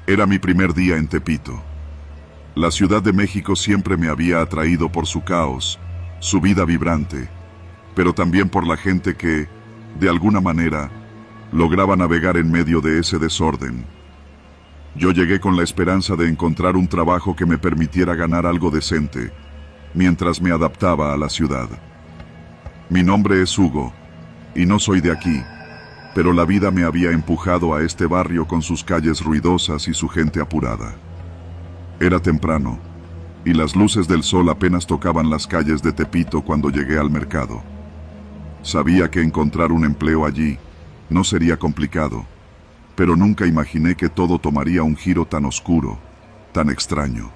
Era mi primer día en Tepito. La Ciudad de México siempre me había atraído por su caos, su vida vibrante, pero también por la gente que, de alguna manera, lograba navegar en medio de ese desorden. Yo llegué con la esperanza de encontrar un trabajo que me permitiera ganar algo decente, mientras me adaptaba a la ciudad. Mi nombre es Hugo, y no soy de aquí, pero la vida me había empujado a este barrio con sus calles ruidosas y su gente apurada. Era temprano, y las luces del sol apenas tocaban las calles de Tepito cuando llegué al mercado. Sabía que encontrar un empleo allí no sería complicado, pero nunca imaginé que todo tomaría un giro tan oscuro, tan extraño.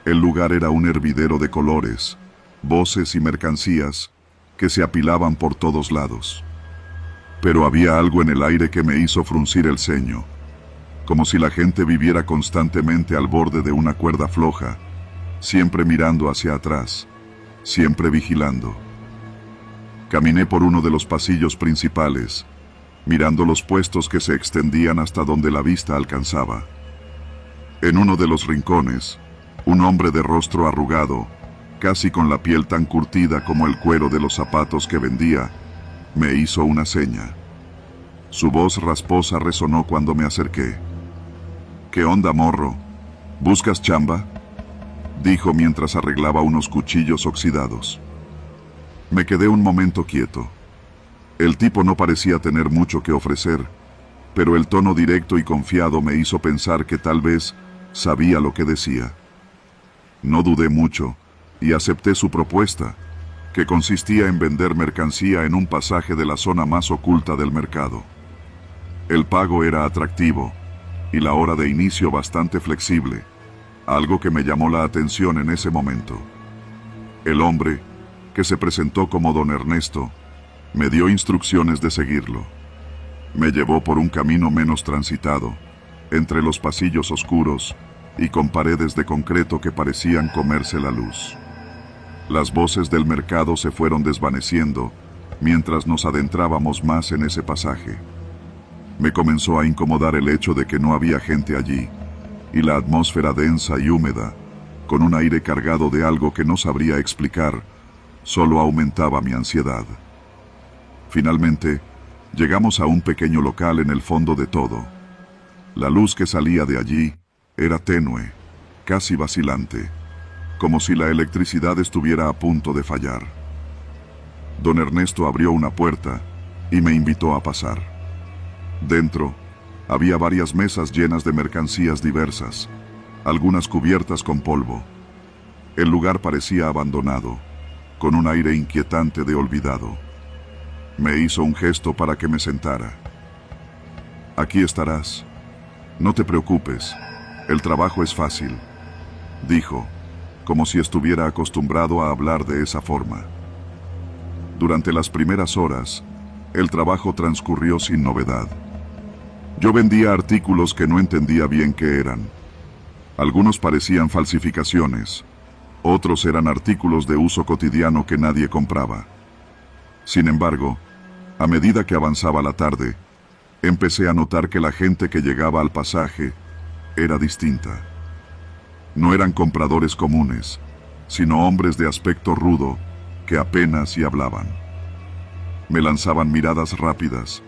El lugar era un hervidero de colores, voces y mercancías que se apilaban por todos lados. Pero había algo en el aire que me hizo fruncir el ceño, como si la gente viviera constantemente al borde de una cuerda floja, siempre mirando hacia atrás, siempre vigilando. Caminé por uno de los pasillos principales, mirando los puestos que se extendían hasta donde la vista alcanzaba. En uno de los rincones, un hombre de rostro arrugado, casi con la piel tan curtida como el cuero de los zapatos que vendía, me hizo una seña. Su voz rasposa resonó cuando me acerqué. «¿Qué onda, morro? ¿Buscas chamba?», dijo mientras arreglaba unos cuchillos oxidados. Me quedé un momento quieto. El tipo no parecía tener mucho que ofrecer, pero el tono directo y confiado me hizo pensar que tal vez sabía lo que decía. No dudé mucho y acepté su propuesta, que consistía en vender mercancía en un pasaje de la zona más oculta del mercado. El pago era atractivo y la hora de inicio bastante flexible, algo que me llamó la atención en ese momento. El hombre, que se presentó como don Ernesto, me dio instrucciones de seguirlo. Me llevó por un camino menos transitado, entre los pasillos oscuros y con paredes de concreto que parecían comerse la luz. Las voces del mercado se fueron desvaneciendo mientras nos adentrábamos más en ese pasaje. Me comenzó a incomodar el hecho de que no había gente allí, y la atmósfera densa y húmeda, con un aire cargado de algo que no sabría explicar, solo aumentaba mi ansiedad. Finalmente, llegamos a un pequeño local en el fondo de todo. La luz que salía de allí era tenue, casi vacilante, como si la electricidad estuviera a punto de fallar. Don Ernesto abrió una puerta y me invitó a pasar. Dentro, había varias mesas llenas de mercancías diversas, algunas cubiertas con polvo. El lugar parecía abandonado, con un aire inquietante de olvidado. Me hizo un gesto para que me sentara. «Aquí estarás. No te preocupes, el trabajo es fácil», dijo, como si estuviera acostumbrado a hablar de esa forma. Durante las primeras horas, el trabajo transcurrió sin novedad. Yo vendía artículos que no entendía bien qué eran. Algunos parecían falsificaciones, otros eran artículos de uso cotidiano que nadie compraba. Sin embargo, a medida que avanzaba la tarde, empecé a notar que la gente que llegaba al pasaje era distinta. No eran compradores comunes, sino hombres de aspecto rudo que apenas si hablaban. Me lanzaban miradas rápidas,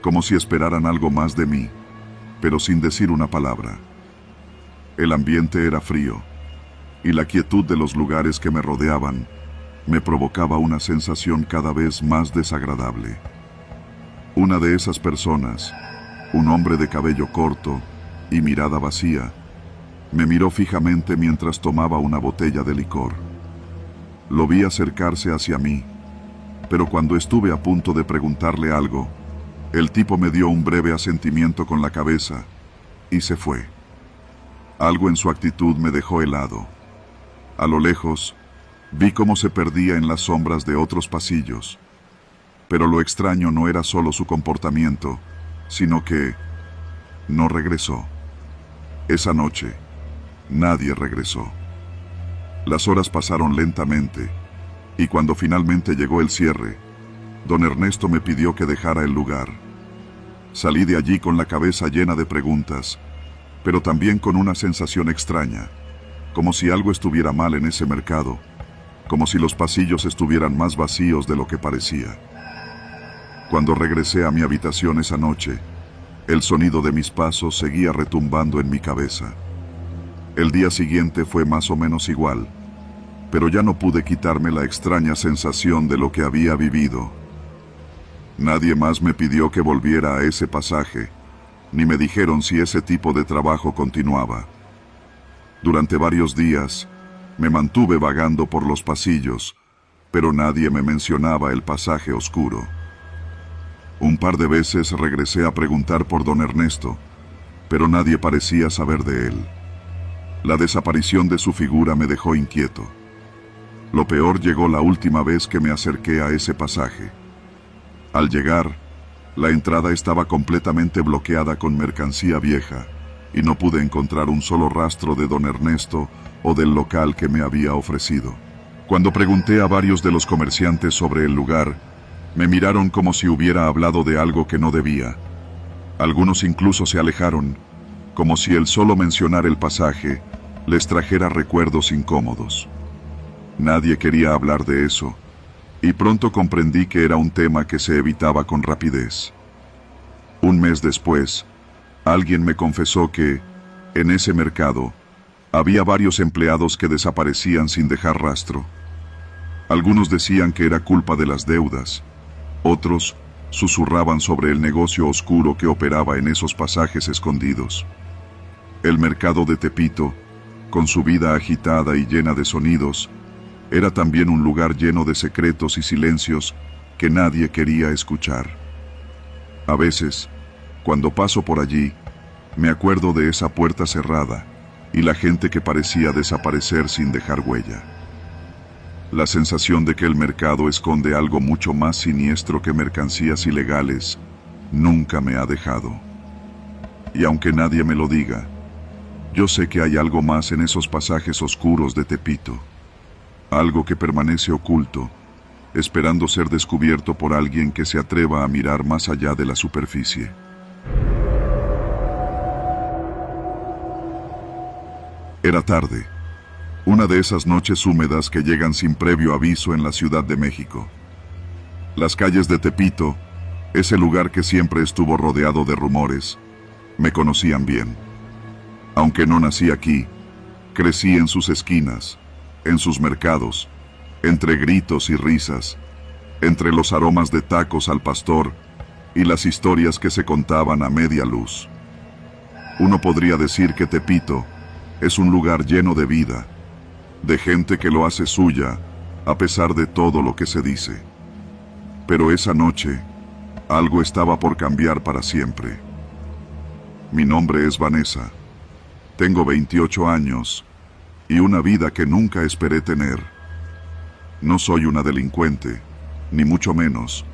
como si esperaran algo más de mí, pero sin decir una palabra. El ambiente era frío, y la quietud de los lugares que me rodeaban me provocaba una sensación cada vez más desagradable. Una de esas personas, un hombre de cabello corto y mirada vacía, me miró fijamente mientras tomaba una botella de licor. Lo vi acercarse hacia mí, pero cuando estuve a punto de preguntarle algo, el tipo me dio un breve asentimiento con la cabeza y se fue. Algo en su actitud me dejó helado. A lo lejos, vi cómo se perdía en las sombras de otros pasillos, pero lo extraño no era solo su comportamiento, sino que no regresó. Esa noche, nadie regresó. Las horas pasaron lentamente, y cuando finalmente llegó el cierre, don Ernesto me pidió que dejara el lugar. Salí de allí con la cabeza llena de preguntas, pero también con una sensación extraña, como si algo estuviera mal en ese mercado, como si los pasillos estuvieran más vacíos de lo que parecía. Cuando regresé a mi habitación esa noche, el sonido de mis pasos seguía retumbando en mi cabeza. El día siguiente fue más o menos igual, pero ya no pude quitarme la extraña sensación de lo que había vivido. Nadie más me pidió que volviera a ese pasaje, ni me dijeron si ese tipo de trabajo continuaba. Durante varios días, me mantuve vagando por los pasillos, pero nadie me mencionaba el pasaje oscuro. Un par de veces regresé a preguntar por don Ernesto, pero nadie parecía saber de él. La desaparición de su figura me dejó inquieto. Lo peor llegó la última vez que me acerqué a ese pasaje. Al llegar, la entrada estaba completamente bloqueada con mercancía vieja, y no pude encontrar un solo rastro de don Ernesto o del local que me había ofrecido. Cuando pregunté a varios de los comerciantes sobre el lugar, me miraron como si hubiera hablado de algo que no debía. Algunos incluso se alejaron, como si el solo mencionar el pasaje les trajera recuerdos incómodos. Nadie quería hablar de eso, y pronto comprendí que era un tema que se evitaba con rapidez. Un mes después, alguien me confesó que, en ese mercado, había varios empleados que desaparecían sin dejar rastro. Algunos decían que era culpa de las deudas, otros susurraban sobre el negocio oscuro que operaba en esos pasajes escondidos. El mercado de Tepito, con su vida agitada y llena de sonidos, era también un lugar lleno de secretos y silencios que nadie quería escuchar. A veces, cuando paso por allí, me acuerdo de esa puerta cerrada y la gente que parecía desaparecer sin dejar huella. La sensación de que el mercado esconde algo mucho más siniestro que mercancías ilegales nunca me ha dejado. Y aunque nadie me lo diga, yo sé que hay algo más en esos pasajes oscuros de Tepito. Algo que permanece oculto, esperando ser descubierto por alguien que se atreva a mirar más allá de la superficie. Era tarde, una de esas noches húmedas que llegan sin previo aviso en la Ciudad de México. Las calles de Tepito, ese lugar que siempre estuvo rodeado de rumores, me conocían bien. Aunque no nací aquí, crecí en sus esquinas, en sus mercados, entre gritos y risas, entre los aromas de tacos al pastor y las historias que se contaban a media luz. Uno podría decir que Tepito es un lugar lleno de vida, de gente que lo hace suya a pesar de todo lo que se dice. Pero esa noche, algo estaba por cambiar para siempre. Mi nombre es Vanessa, tengo 28 años y una vida que nunca esperé tener. No soy una delincuente, ni mucho menos,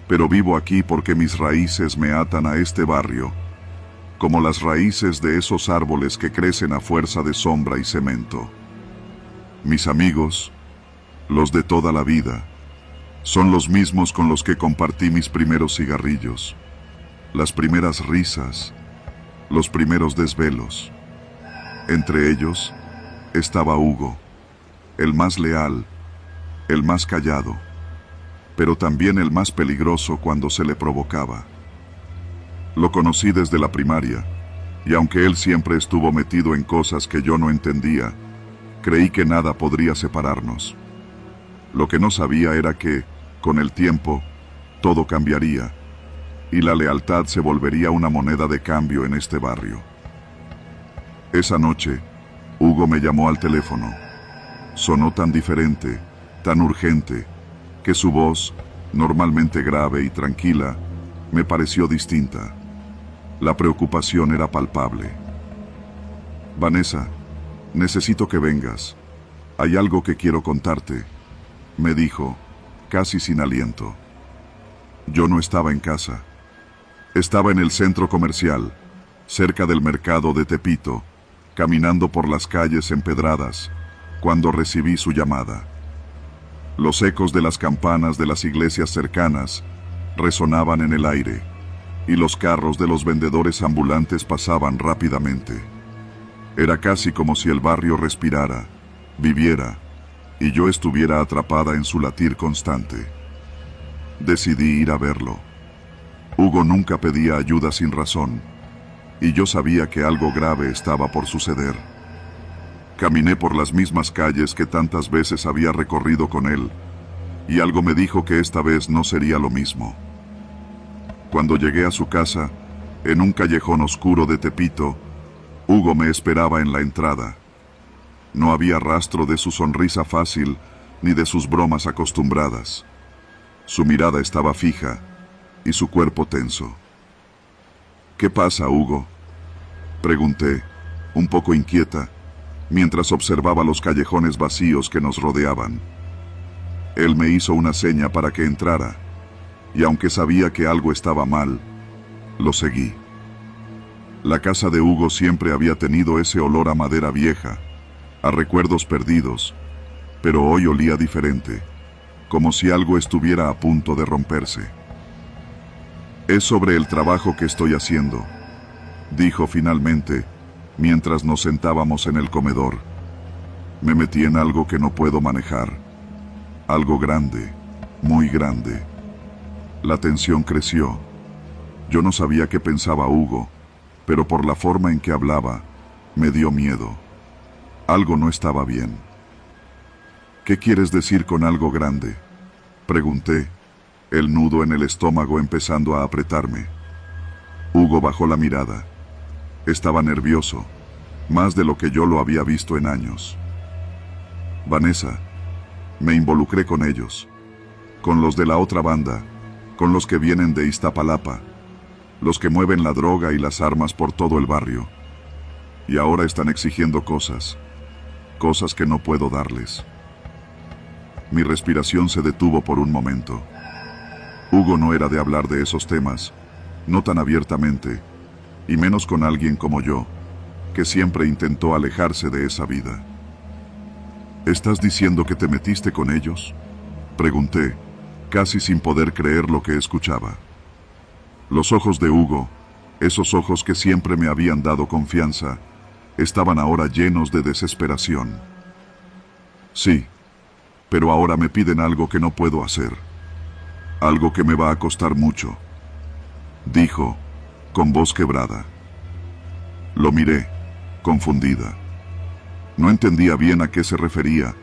pero vivo aquí porque mis raíces me atan a este barrio, como las raíces de esos árboles que crecen a fuerza de sombra y cemento. Mis amigos, los de toda la vida, son los mismos con los que compartí mis primeros cigarrillos, las primeras risas, los primeros desvelos. Entre ellos estaba Hugo, el más leal, el más callado, pero también el más peligroso cuando se le provocaba. Lo conocí desde la primaria, y aunque él siempre estuvo metido en cosas que yo no entendía, creí que nada podría separarnos. Lo que no sabía era que, con el tiempo, todo cambiaría, y la lealtad se volvería una moneda de cambio en este barrio. Esa noche, Hugo me llamó al teléfono. Sonó tan diferente, tan urgente, que su voz, normalmente grave y tranquila, me pareció distinta. La preocupación era palpable. Vanessa, necesito que vengas. Hay algo que quiero contarte, me dijo, casi sin aliento. Yo no estaba en casa. Estaba en el centro comercial, cerca del mercado de Tepito, caminando por las calles empedradas, cuando recibí su llamada. Los ecos de las campanas de las iglesias cercanas resonaban en el aire, y los carros de los vendedores ambulantes pasaban rápidamente. Era casi como si el barrio respirara, viviera, y yo estuviera atrapada en su latir constante. Decidí ir a verlo. Hugo nunca pedía ayuda sin razón, y yo sabía que algo grave estaba por suceder. Caminé por las mismas calles que tantas veces había recorrido con él, y algo me dijo que esta vez no sería lo mismo. Cuando llegué a su casa, en un callejón oscuro de Tepito, Hugo me esperaba en la entrada. No había rastro de su sonrisa fácil ni de sus bromas acostumbradas. Su mirada estaba fija y su cuerpo tenso. ¿Qué pasa, Hugo?, pregunté, un poco inquieta, mientras observaba los callejones vacíos que nos rodeaban. Él me hizo una seña para que entrara, y aunque sabía que algo estaba mal, lo seguí. La casa de Hugo siempre había tenido ese olor a madera vieja, a recuerdos perdidos, pero hoy olía diferente, como si algo estuviera a punto de romperse. Es sobre el trabajo que estoy haciendo, dijo finalmente, mientras nos sentábamos en el comedor. Me metí en algo que no puedo manejar, algo grande, muy grande. La tensión creció. Yo no sabía qué pensaba Hugo, pero por la forma en que hablaba, me dio miedo. Algo no estaba bien. ¿Qué quieres decir con algo grande?, pregunté, el nudo en el estómago empezando a apretarme. Hugo bajó la mirada. Estaba nervioso, más de lo que yo lo había visto en años. Vanessa, me involucré con ellos, con los de la otra banda, con los que vienen de Iztapalapa, los que mueven la droga y las armas por todo el barrio. Y ahora están exigiendo cosas que no puedo darles. Mi respiración se detuvo por un momento. Hugo no era de hablar de esos temas, no tan abiertamente, y menos con alguien como yo, que siempre intentó alejarse de esa vida. ¿Estás diciendo que te metiste con ellos?, pregunté, casi sin poder creer lo que escuchaba. Los ojos de Hugo, esos ojos que siempre me habían dado confianza, estaban ahora llenos de desesperación. Sí, pero ahora me piden algo que no puedo hacer. Algo que me va a costar mucho, dijo, con voz quebrada. Lo miré, confundida. No entendía bien a qué se refería,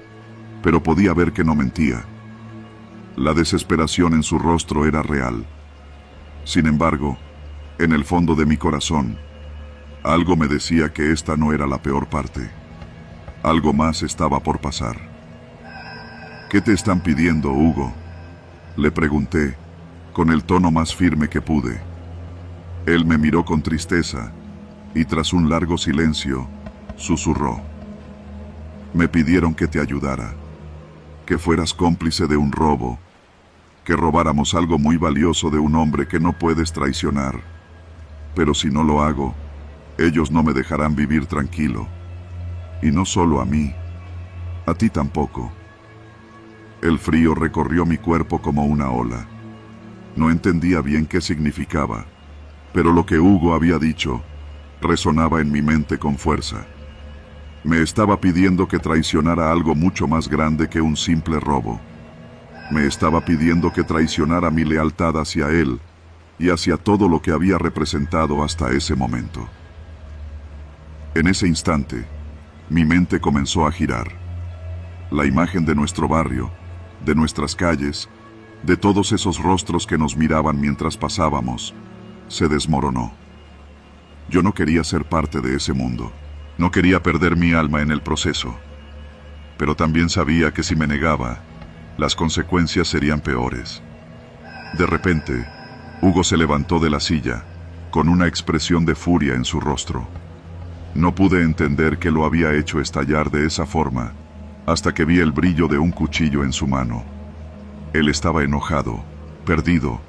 pero podía ver que no mentía. La desesperación en su rostro era real. Sin embargo, en el fondo de mi corazón, algo me decía que esta no era la peor parte. Algo más estaba por pasar. ¿Qué te están pidiendo, Hugo?, le pregunté, con el tono más firme que pude. Él me miró con tristeza, y tras un largo silencio, susurró. Me pidieron que te ayudara, que fueras cómplice de un robo, que robáramos algo muy valioso de un hombre que no puedes traicionar. Pero si no lo hago, ellos no me dejarán vivir tranquilo. Y no solo a mí, a ti tampoco. El frío recorrió mi cuerpo como una ola. No entendía bien qué significaba, pero lo que Hugo había dicho resonaba en mi mente con fuerza. Me estaba pidiendo que traicionara algo mucho más grande que un simple robo. Me estaba pidiendo que traicionara mi lealtad hacia él y hacia todo lo que había representado hasta ese momento. En ese instante, mi mente comenzó a girar. La imagen de nuestro barrio, de nuestras calles, de todos esos rostros que nos miraban mientras pasábamos, se desmoronó. Yo no quería ser parte de ese mundo. No quería perder mi alma en el proceso. Pero también sabía que si me negaba, las consecuencias serían peores. De repente, Hugo se levantó de la silla, con una expresión de furia en su rostro. No pude entender qué lo había hecho estallar de esa forma, hasta que vi el brillo de un cuchillo en su mano. Él estaba enojado, perdido,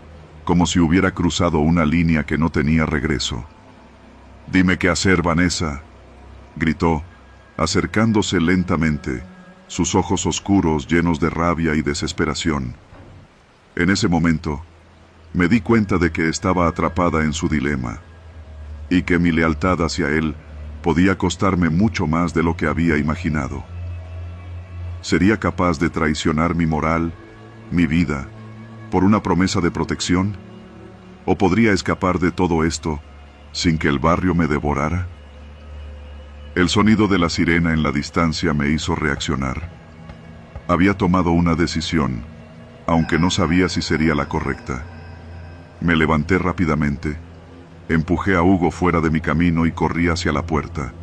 como si hubiera cruzado una línea que no tenía regreso. «Dime qué hacer, Vanessa», gritó, acercándose lentamente, sus ojos oscuros llenos de rabia y desesperación. En ese momento, Me di cuenta de que estaba atrapada en su dilema, y que mi lealtad hacia él podía costarme mucho más de lo que había imaginado. ¿Sería capaz de traicionar mi moral, mi vida, por una promesa de protección? ¿O podría escapar de todo esto sin que el barrio me devorara? El sonido de la sirena en la distancia me hizo reaccionar. Había tomado una decisión, aunque no sabía si sería la correcta. Me levanté rápidamente, empujé a Hugo fuera de mi camino y corrí hacia la puerta,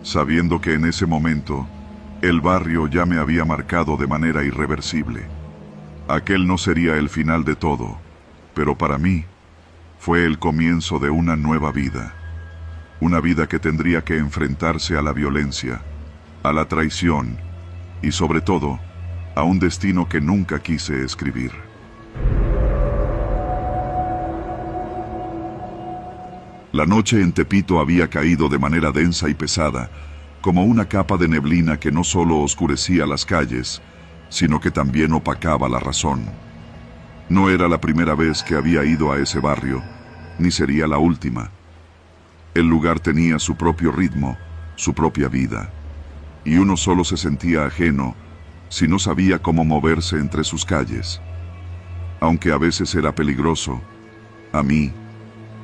sabiendo que en ese momento el barrio ya me había marcado de manera irreversible. Aquel no sería el final de todo, pero para mí fue el comienzo de una nueva vida. Una vida que tendría que enfrentarse a la violencia, a la traición y sobre todo, a un destino que nunca quise escribir. La noche en Tepito había caído de manera densa y pesada, como una capa de neblina que no solo oscurecía las calles, sino que también opacaba la razón. No era la primera vez que había ido a ese barrio, ni sería la última. El lugar tenía su propio ritmo, su propia vida, y uno solo se sentía ajeno si no sabía cómo moverse entre sus calles. Aunque a veces era peligroso, a mí,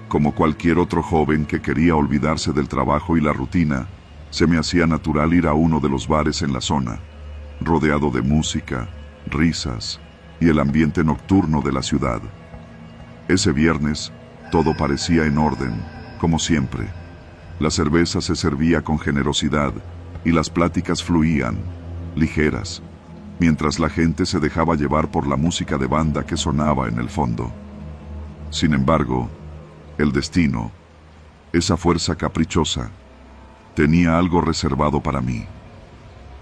como cualquier otro joven que quería olvidarse del trabajo y la rutina, se me hacía natural ir a uno de los bares en la zona, rodeado de música, risas y el ambiente nocturno de la ciudad. Ese viernes, todo parecía en orden, como siempre. La cerveza se servía con generosidad y las pláticas fluían, ligeras, mientras la gente se dejaba llevar por la música de banda que sonaba en el fondo. Sin embargo, el destino, esa fuerza caprichosa, tenía algo reservado para mí.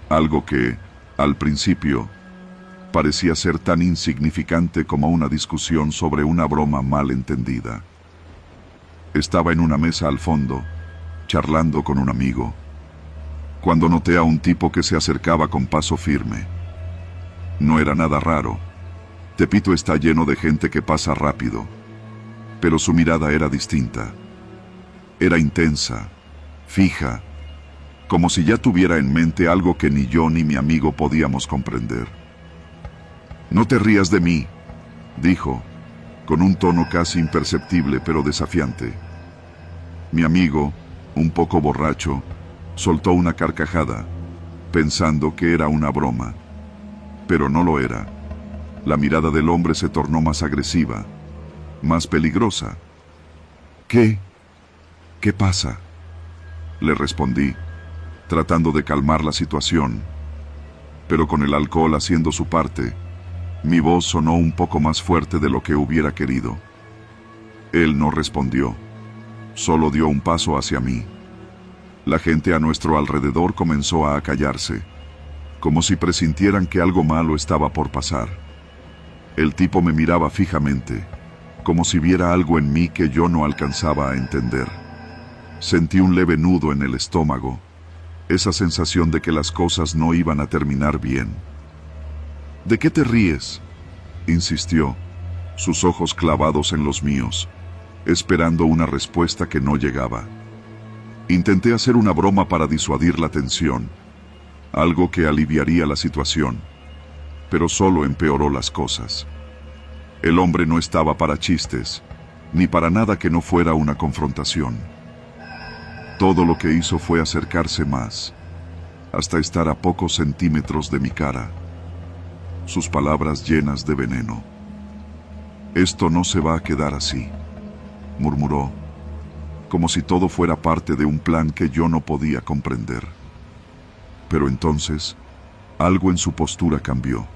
Algo que, al principio, parecía ser tan insignificante como una discusión sobre una broma mal entendida. Estaba en una mesa al fondo, charlando con un amigo, cuando noté a un tipo que se acercaba con paso firme. No era nada raro. Tepito está lleno de gente que pasa rápido, pero su mirada era distinta. Era intensa, fija, como si ya tuviera en mente algo que ni yo ni mi amigo podíamos comprender. «No te rías de mí», dijo, con un tono casi imperceptible pero desafiante. Mi amigo, un poco borracho, soltó una carcajada, pensando que era una broma. Pero no lo era. La mirada del hombre se tornó más agresiva, más peligrosa. «¿Qué pasa?», le respondí, tratando de calmar la situación. Pero con el alcohol haciendo su parte, mi voz sonó un poco más fuerte de lo que hubiera querido. Él no respondió, solo dio un paso hacia mí. La gente a nuestro alrededor comenzó a acallarse, como si presintieran que algo malo estaba por pasar. El tipo me miraba fijamente, como si viera algo en mí que yo no alcanzaba a entender. Sentí un leve nudo en el estómago, esa sensación de que las cosas no iban a terminar bien. «¿De qué te ríes?», insistió, sus ojos clavados en los míos, esperando una respuesta que no llegaba. Intenté hacer una broma para disuadir la tensión, algo que aliviaría la situación, pero solo empeoró las cosas. El hombre no estaba para chistes, ni para nada que no fuera una confrontación. Todo lo que hizo fue acercarse más, hasta estar a pocos centímetros de mi cara. Sus palabras llenas de veneno. «Esto no se va a quedar así», murmuró, como si todo fuera parte de un plan que yo no podía comprender. Pero entonces, algo en su postura cambió.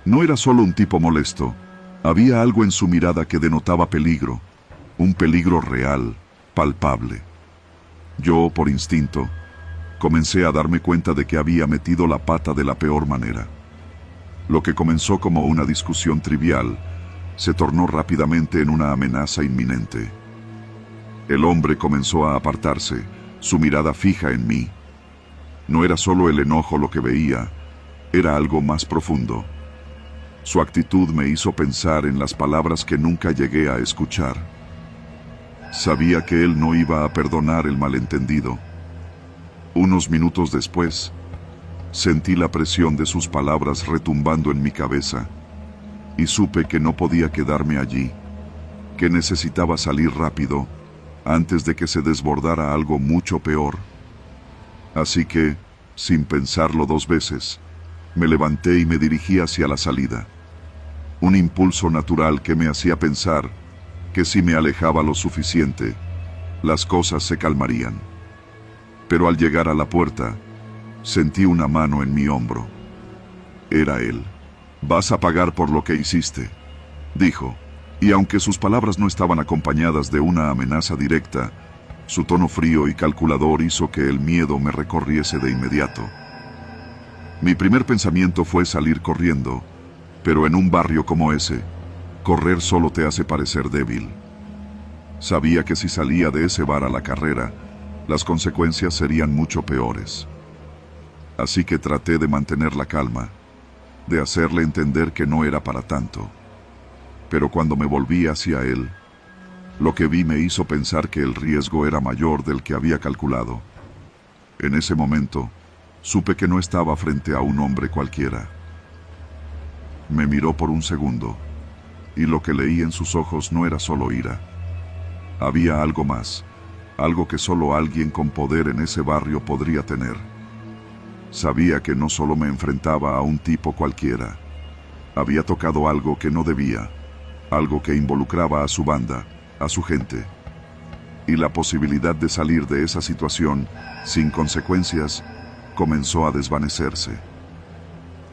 No era solo un tipo molesto, había algo en su mirada que denotaba peligro, un peligro real, palpable. Yo, por instinto, comencé a darme cuenta de que había metido la pata de la peor manera. Lo que comenzó como una discusión trivial, se tornó rápidamente en una amenaza inminente. El hombre comenzó a apartarse, su mirada fija en mí. No era solo el enojo lo que veía, era algo más profundo. Su actitud me hizo pensar en las palabras que nunca llegué a escuchar. Sabía que él no iba a perdonar el malentendido. Unos minutos después, sentí la presión de sus palabras retumbando en mi cabeza y supe que no podía quedarme allí, que necesitaba salir rápido antes de que se desbordara algo mucho peor. Así que, sin pensarlo dos veces, me levanté y me dirigí hacia la salida. Un impulso natural que me hacía pensar que si me alejaba lo suficiente, las cosas se calmarían. Pero al llegar a la puerta, sentí una mano en mi hombro. Era él. «Vas a pagar por lo que hiciste», dijo, y aunque sus palabras no estaban acompañadas de una amenaza directa, su tono frío y calculador hizo que el miedo me recorriese de inmediato. Mi primer pensamiento fue salir corriendo, pero en un barrio como ese, correr solo te hace parecer débil. Sabía que si salía de ese bar a la carrera, las consecuencias serían mucho peores. Así que traté de mantener la calma, de hacerle entender que no era para tanto. Pero cuando me volví hacia él, lo que vi me hizo pensar que el riesgo era mayor del que había calculado. En ese momento, supe que no estaba frente a un hombre cualquiera. Me miró por un segundo, y lo que leí en sus ojos no era solo ira. Había algo más, algo que solo alguien con poder en ese barrio podría tener. Sabía que no solo me enfrentaba a un tipo cualquiera. Había tocado algo que no debía, algo que involucraba a su banda, a su gente. Y la posibilidad de salir de esa situación, sin consecuencias, comenzó a desvanecerse.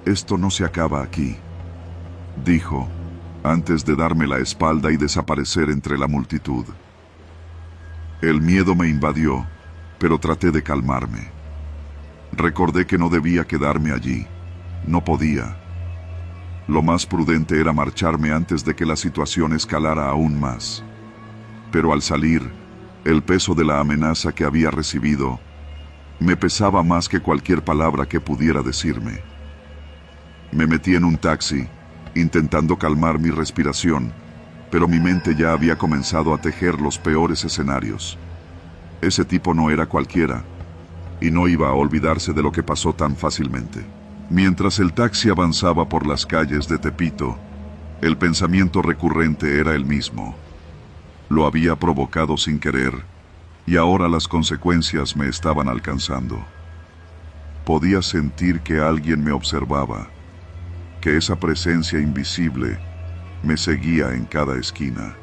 «Esto no se acaba aquí», dijo, antes de darme la espalda y desaparecer entre la multitud. El miedo me invadió, pero traté de calmarme. Recordé que no debía quedarme allí. No podía. Lo más prudente era marcharme antes de que la situación escalara aún más. Pero al salir, el peso de la amenaza que había recibido me pesaba más que cualquier palabra que pudiera decirme. Me metí en un taxi, intentando calmar mi respiración, pero mi mente ya había comenzado a tejer los peores escenarios. Ese tipo no era cualquiera, y no iba a olvidarse de lo que pasó tan fácilmente. Mientras el taxi avanzaba por las calles de Tepito, el pensamiento recurrente era el mismo. Lo había provocado sin querer, y ahora las consecuencias me estaban alcanzando. Podía sentir que alguien me observaba, que esa presencia invisible me seguía en cada esquina.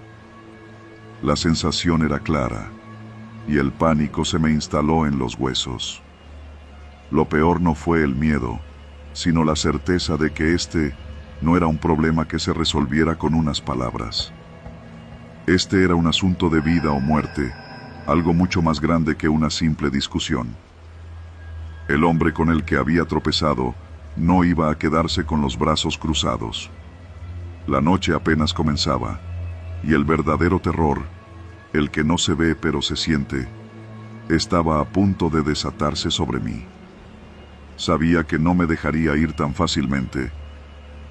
La sensación era clara, y el pánico se me instaló en los huesos. Lo peor no fue el miedo, sino la certeza de que este no era un problema que se resolviera con unas palabras. Este era un asunto de vida o muerte, algo mucho más grande que una simple discusión. El hombre con el que había tropezado no iba a quedarse con los brazos cruzados. La noche apenas comenzaba, y el verdadero terror, el que no se ve pero se siente, estaba a punto de desatarse sobre mí. Sabía que no me dejaría ir tan fácilmente,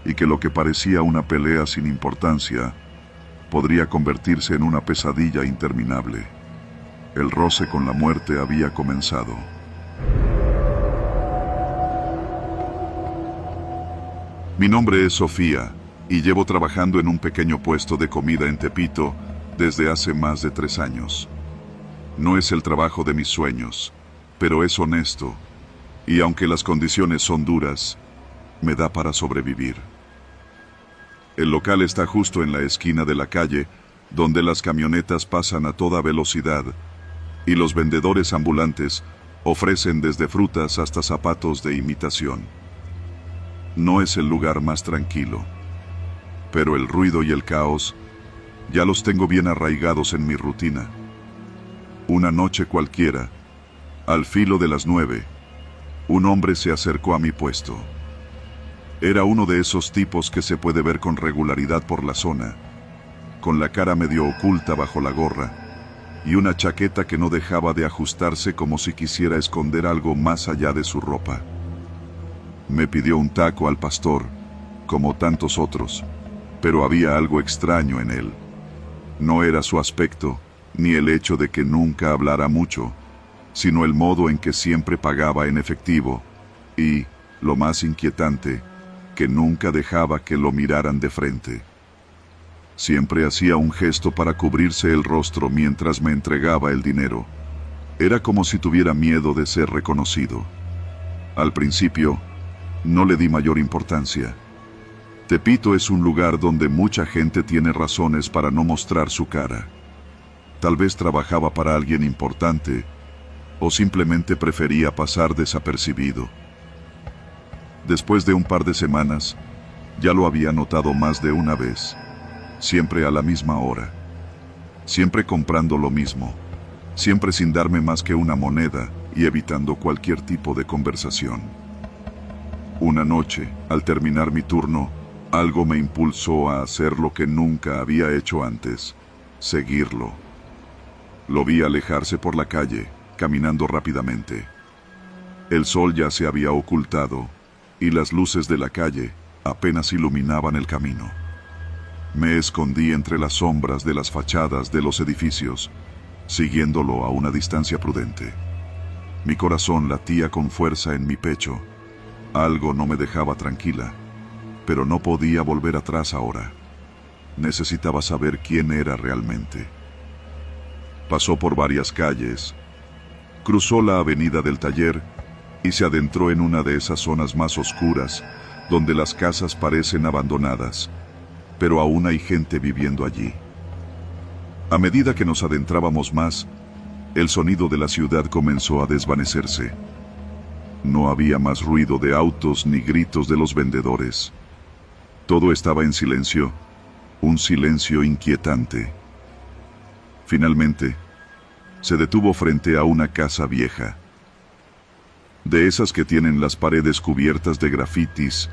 y que lo que parecía una pelea sin importancia podría convertirse en una pesadilla interminable. El roce con la muerte había comenzado. Mi nombre es Sofía, y llevo trabajando en un pequeño puesto de comida en Tepito desde hace más de 3 años. No es el trabajo de mis sueños, pero es honesto, y aunque las condiciones son duras, me da para sobrevivir. El local está justo en la esquina de la calle, donde las camionetas pasan a toda velocidad, y los vendedores ambulantes ofrecen desde frutas hasta zapatos de imitación. No es el lugar más tranquilo, pero el ruido y el caos ya los tengo bien arraigados en mi rutina. Una noche cualquiera, al filo de las 9, un hombre se acercó a mi puesto. Era uno de esos tipos que se puede ver con regularidad por la zona, con la cara medio oculta bajo la gorra, y una chaqueta que no dejaba de ajustarse como si quisiera esconder algo más allá de su ropa. Me pidió un taco al pastor, como tantos otros, pero había algo extraño en él. No era su aspecto, ni el hecho de que nunca hablara mucho, sino el modo en que siempre pagaba en efectivo, y, lo más inquietante, que nunca dejaba que lo miraran de frente. Siempre hacía un gesto para cubrirse el rostro mientras me entregaba el dinero. Era como si tuviera miedo de ser reconocido. Al principio, no le di mayor importancia. Tepito es un lugar donde mucha gente tiene razones para no mostrar su cara. Tal vez trabajaba para alguien importante, o simplemente prefería pasar desapercibido. Después de un par de semanas, ya lo había notado más de una vez, siempre a la misma hora, siempre comprando lo mismo, siempre sin darme más que una moneda y evitando cualquier tipo de conversación. Una noche, al terminar mi turno, algo me impulsó a hacer lo que nunca había hecho antes: seguirlo. Lo vi alejarse por la calle, caminando rápidamente. El sol ya se había ocultado, y las luces de la calle apenas iluminaban el camino. Me escondí entre las sombras de las fachadas de los edificios, siguiéndolo a una distancia prudente. Mi corazón latía con fuerza en mi pecho. Algo no me dejaba tranquila, pero no podía volver atrás ahora. Necesitaba saber quién era realmente. Pasó por varias calles, cruzó la avenida del Taller y se adentró en una de esas zonas más oscuras, donde las casas parecen abandonadas, pero aún hay gente viviendo allí. A medida que nos adentrábamos más, el sonido de la ciudad comenzó a desvanecerse. No había más ruido de autos ni gritos de los vendedores. Todo estaba en silencio, un silencio inquietante. Finalmente, se detuvo frente a una casa vieja, de esas que tienen las paredes cubiertas de grafitis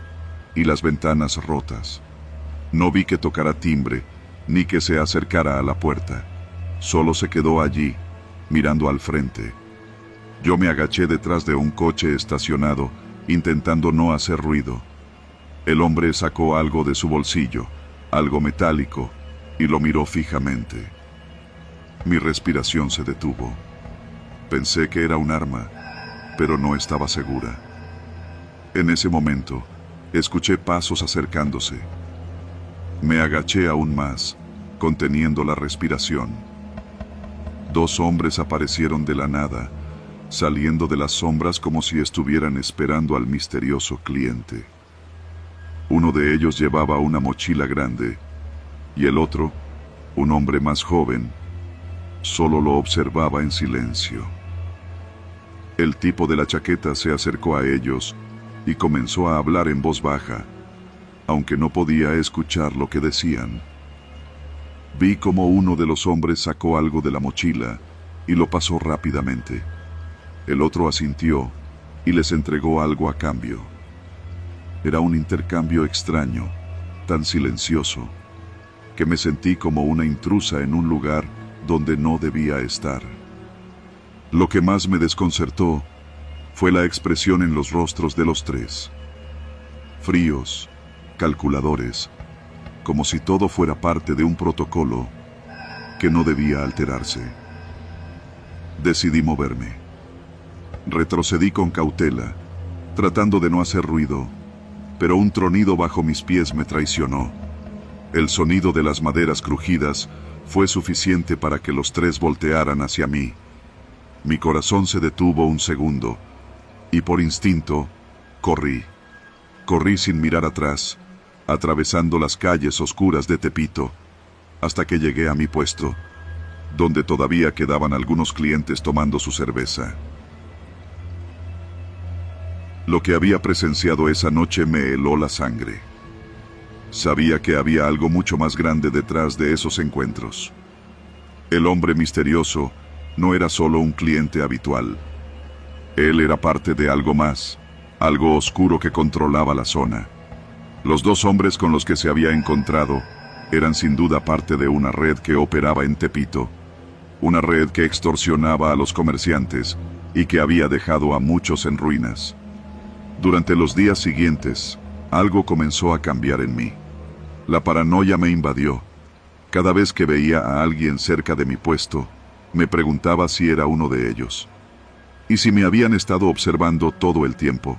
y las ventanas rotas. No vi que tocara timbre, ni que se acercara a la puerta. Solo se quedó allí, mirando al frente. Yo me agaché detrás de un coche estacionado, intentando no hacer ruido. El hombre sacó algo de su bolsillo, algo metálico, y lo miró fijamente. Mi respiración se detuvo. Pensé que era un arma, pero no estaba segura. En ese momento, escuché pasos acercándose. Me agaché aún más, conteniendo la respiración. Dos hombres aparecieron de la nada, saliendo de las sombras como si estuvieran esperando al misterioso cliente. Uno de ellos llevaba una mochila grande, y el otro, un hombre más joven, solo lo observaba en silencio. El tipo de la chaqueta se acercó a ellos y comenzó a hablar en voz baja, aunque no podía escuchar lo que decían. Vi como uno de los hombres sacó algo de la mochila y lo pasó rápidamente. El otro asintió y les entregó algo a cambio. Era un intercambio extraño, tan silencioso, que me sentí como una intrusa en un lugar donde no debía estar. Lo que más me desconcertó fue la expresión en los rostros de los tres. Fríos, calculadores, como si todo fuera parte de un protocolo que no debía alterarse. Decidí moverme. Retrocedí con cautela, tratando de no hacer ruido, pero un tronido bajo mis pies me traicionó. El sonido de las maderas crujidas fue suficiente para que los tres voltearan hacia mí. Mi corazón se detuvo un segundo, y por instinto, corrí. Corrí sin mirar atrás, atravesando las calles oscuras de Tepito, hasta que llegué a mi puesto, donde todavía quedaban algunos clientes tomando su cerveza. Lo que había presenciado esa noche me heló la sangre. Sabía que había algo mucho más grande detrás de esos encuentros. El hombre misterioso no era solo un cliente habitual. Él era parte de algo más, algo oscuro que controlaba la zona. Los dos hombres con los que se había encontrado eran sin duda parte de una red que operaba en Tepito, una red que extorsionaba a los comerciantes y que había dejado a muchos en ruinas. Durante los días siguientes, Algo comenzó a cambiar en mí. La paranoia me invadió. Cada vez que veía a alguien cerca de mi puesto, me preguntaba si era uno de ellos. Y si me habían estado observando todo el tiempo.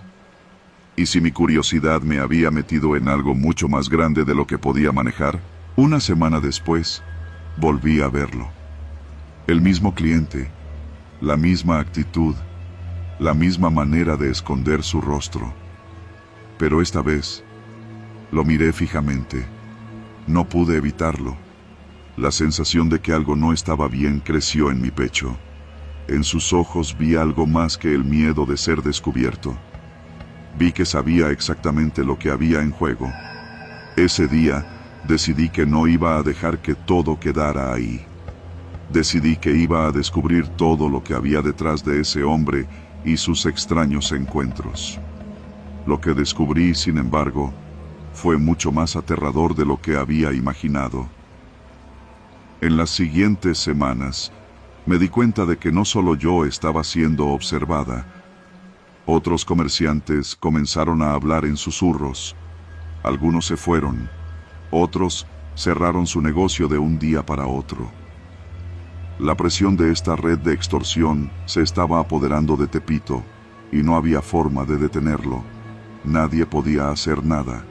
Y si mi curiosidad me había metido en algo mucho más grande de lo que podía manejar. Una semana después, volví a verlo. El mismo cliente, la misma actitud, la misma manera de esconder su rostro. Pero esta vez, lo miré fijamente. No pude evitarlo. La sensación de que algo no estaba bien creció en mi pecho. En sus ojos vi algo más que el miedo de ser descubierto. Vi que sabía exactamente lo que había en juego. Ese día, decidí que no iba a dejar que todo quedara ahí. Decidí que iba a descubrir todo lo que había detrás de ese hombre y sus extraños encuentros. Lo que descubrí, sin embargo, fue mucho más aterrador de lo que había imaginado. En las siguientes semanas, me di cuenta de que no solo yo estaba siendo observada. Otros comerciantes comenzaron a hablar en susurros. Algunos se fueron. Otros cerraron su negocio de un día para otro. La presión de esta red de extorsión se estaba apoderando de Tepito y no había forma de detenerlo. Nadie podía hacer nada,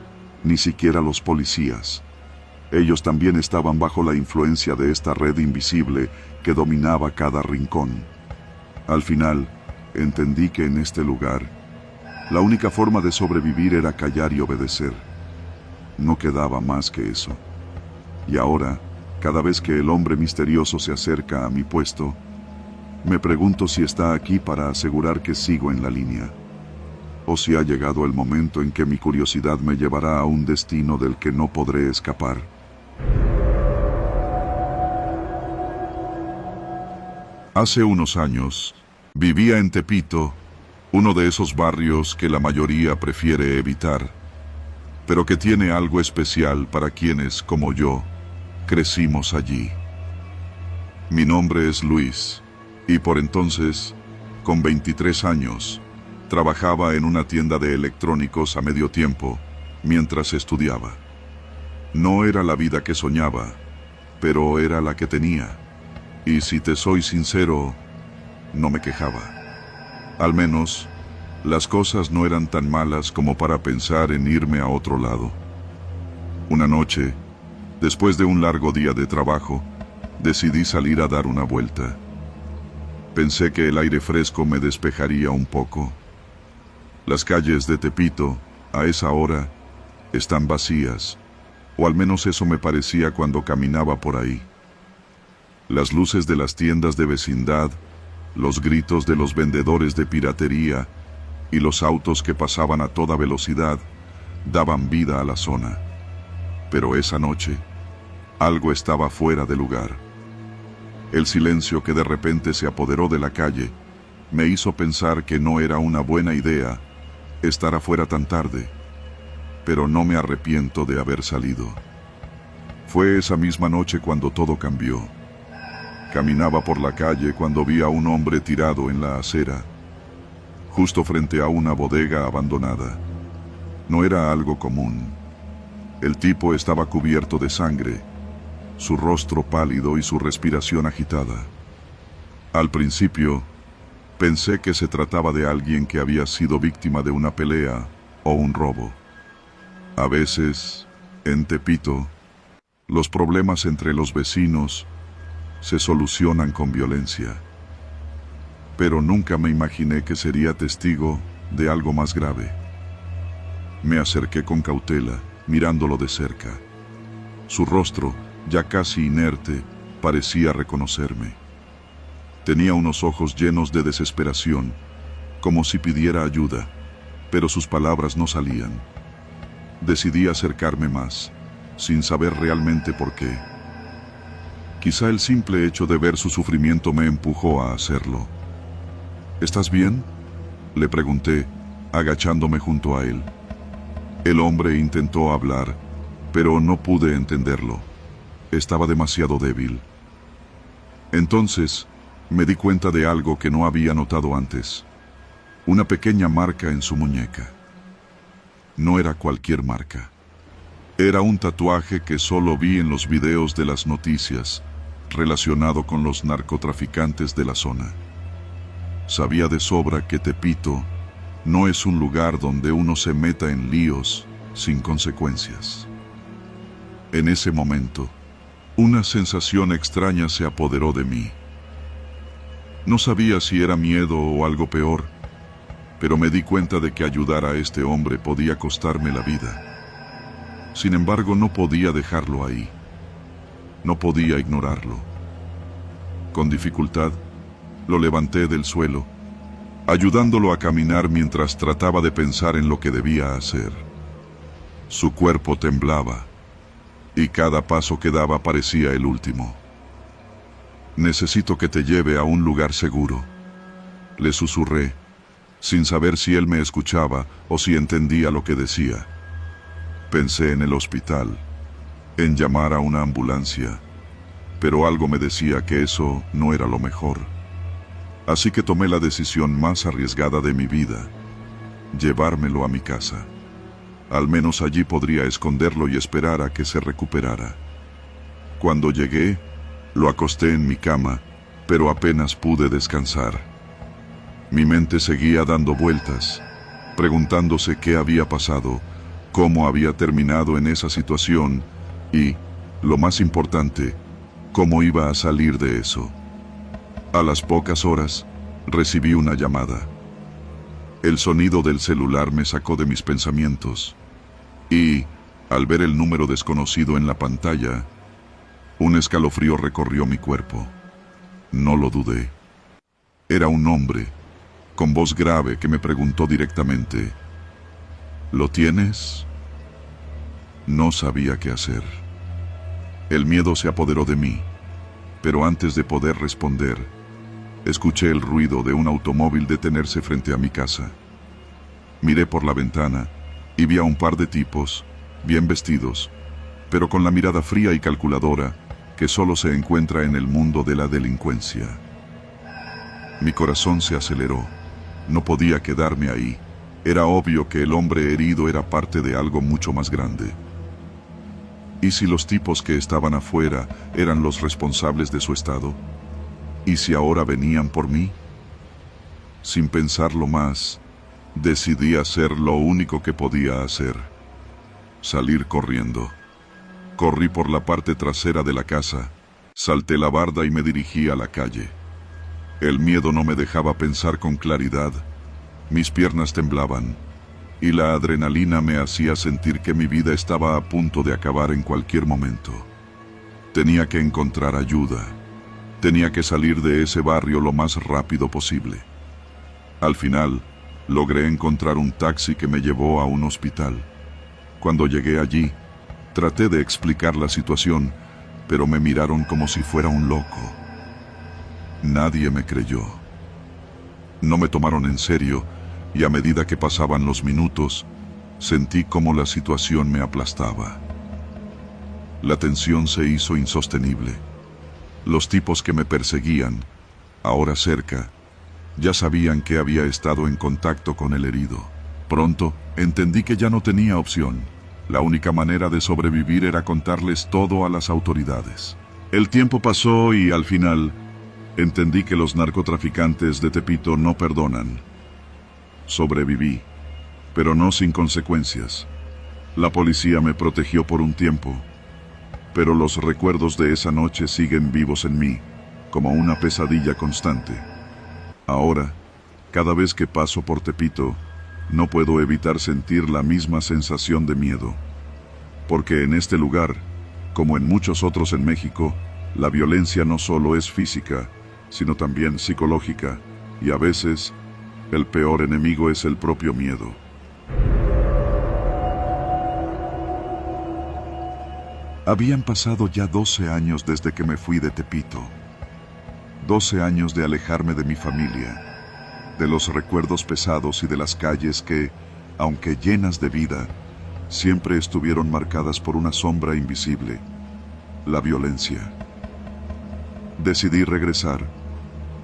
ni siquiera los policías. Ellos también estaban bajo la influencia de esta red invisible que dominaba cada rincón. Al final, entendí que en este lugar, la única forma de sobrevivir era callar y obedecer. No quedaba más que eso. Y ahora, cada vez que el hombre misterioso se acerca a mi puesto, me pregunto si está aquí para asegurar que sigo en la línea, o si ha llegado el momento en que mi curiosidad me llevará a un destino del que no podré escapar. Hace unos años, vivía en Tepito, uno de esos barrios que la mayoría prefiere evitar, pero que tiene algo especial para quienes, como yo, crecimos allí. Mi nombre es Luis, y por entonces, con 23 años, trabajaba en una tienda de electrónicos a medio tiempo, mientras estudiaba. No era la vida que soñaba, pero era la que tenía. Y si te soy sincero, no me quejaba. Al menos, las cosas no eran tan malas como para pensar en irme a otro lado. Una noche, después de un largo día de trabajo, decidí salir a dar una vuelta. Pensé que el aire fresco me despejaría un poco. Las calles de Tepito, a esa hora, están vacías, o al menos eso me parecía cuando caminaba por ahí. Las luces de las tiendas de vecindad, los gritos de los vendedores de piratería y los autos que pasaban a toda velocidad daban vida a la zona. Pero esa noche, algo estaba fuera de lugar. El silencio que de repente se apoderó de la calle me hizo pensar que no era una buena idea estar afuera tan tarde, pero no me arrepiento de haber salido. Fue esa misma noche cuando todo cambió. Caminaba por la calle cuando vi a un hombre tirado en la acera, justo frente a una bodega abandonada. No era algo común. El tipo estaba cubierto de sangre, su rostro pálido y su respiración agitada. Al principio, pensé que se trataba de alguien que había sido víctima de una pelea o un robo. A veces, en Tepito, los problemas entre los vecinos se solucionan con violencia. Pero nunca me imaginé que sería testigo de algo más grave. Me acerqué con cautela, mirándolo de cerca. Su rostro, ya casi inerte, parecía reconocerme. Tenía unos ojos llenos de desesperación, como si pidiera ayuda, pero sus palabras no salían. Decidí acercarme más, sin saber realmente por qué. Quizá el simple hecho de ver su sufrimiento me empujó a hacerlo. ¿Estás bien?, le pregunté, agachándome junto a él. El hombre intentó hablar, pero no pude entenderlo. Estaba demasiado débil. Entonces, me di cuenta de algo que no había notado antes. Una pequeña marca en su muñeca. no era cualquier marca. Era un tatuaje que solo vi en los videos de las noticias, relacionado con los narcotraficantes de la zona. Sabía de sobra que Tepito no es un lugar donde uno se meta en líos sin consecuencias. En ese momento, una sensación extraña se apoderó de mí. No sabía si era miedo o algo peor, pero me di cuenta de que ayudar a este hombre podía costarme la vida. Sin embargo, no podía dejarlo ahí. No podía ignorarlo. Con dificultad, lo levanté del suelo, ayudándolo a caminar mientras trataba de pensar en lo que debía hacer. Su cuerpo temblaba, y cada paso que daba parecía el último. «Necesito que te lleve a un lugar seguro», le susurré, sin saber si él me escuchaba o si entendía lo que decía. Pensé en el hospital, en llamar a una ambulancia, pero algo me decía que eso no era lo mejor. Así que tomé la decisión más arriesgada de mi vida: llevármelo a mi casa. Al menos allí podría esconderlo y esperar a que se recuperara. Cuando llegué, lo acosté en mi cama, pero apenas pude descansar. Mi mente seguía dando vueltas, preguntándose qué había pasado, cómo había terminado en esa situación y, lo más importante, cómo iba a salir de eso. A las pocas horas, recibí una llamada. El sonido del celular me sacó de mis pensamientos y, al ver el número desconocido en la pantalla, un escalofrío recorrió mi cuerpo. No lo dudé. Era un hombre, con voz grave, que me preguntó directamente: ¿lo tienes? No sabía qué hacer. El miedo se apoderó de mí, pero antes de poder responder, escuché el ruido de un automóvil detenerse frente a mi casa. Miré por la ventana y vi a un par de tipos, bien vestidos, pero con la mirada fría y calculadora que solo se encuentra en el mundo de la delincuencia. Mi corazón se aceleró. No podía quedarme ahí. Era obvio que el hombre herido era parte de algo mucho más grande. ¿Y si los tipos que estaban afuera eran los responsables de su estado? ¿Y si ahora venían por mí? Sin pensarlo más, decidí hacer lo único que podía hacer: salir corriendo. Corrí por la parte trasera de la casa, salté la barda y me dirigí a la calle. El miedo no me dejaba pensar con claridad, mis piernas temblaban, y la adrenalina me hacía sentir que mi vida estaba a punto de acabar en cualquier momento. Tenía que encontrar ayuda. Tenía que salir de ese barrio lo más rápido posible. Al final, logré encontrar un taxi que me llevó a un hospital. Cuando llegué allí, traté de explicar la situación, pero me miraron como si fuera un loco. Nadie me creyó. No me tomaron en serio, y a medida que pasaban los minutos, sentí como la situación me aplastaba. La tensión se hizo insostenible. Los tipos que me perseguían, ahora cerca, ya sabían que había estado en contacto con el herido. Pronto, entendí que ya no tenía opción. La única manera de sobrevivir era contarles todo a las autoridades. El tiempo pasó y, al final, entendí que los narcotraficantes de Tepito no perdonan. Sobreviví, pero no sin consecuencias. La policía me protegió por un tiempo, pero los recuerdos de esa noche siguen vivos en mí, como una pesadilla constante. Ahora, cada vez que paso por Tepito, no puedo evitar sentir la misma sensación de miedo, porque en este lugar, como en muchos otros en México, la violencia no solo es física, sino también psicológica, y a veces, el peor enemigo es el propio miedo. Habían pasado ya 12 años desde que me fui de Tepito. 12 años de alejarme de mi familia, de los recuerdos pesados y de las calles que, aunque llenas de vida, siempre estuvieron marcadas por una sombra invisible: la violencia. Decidí regresar,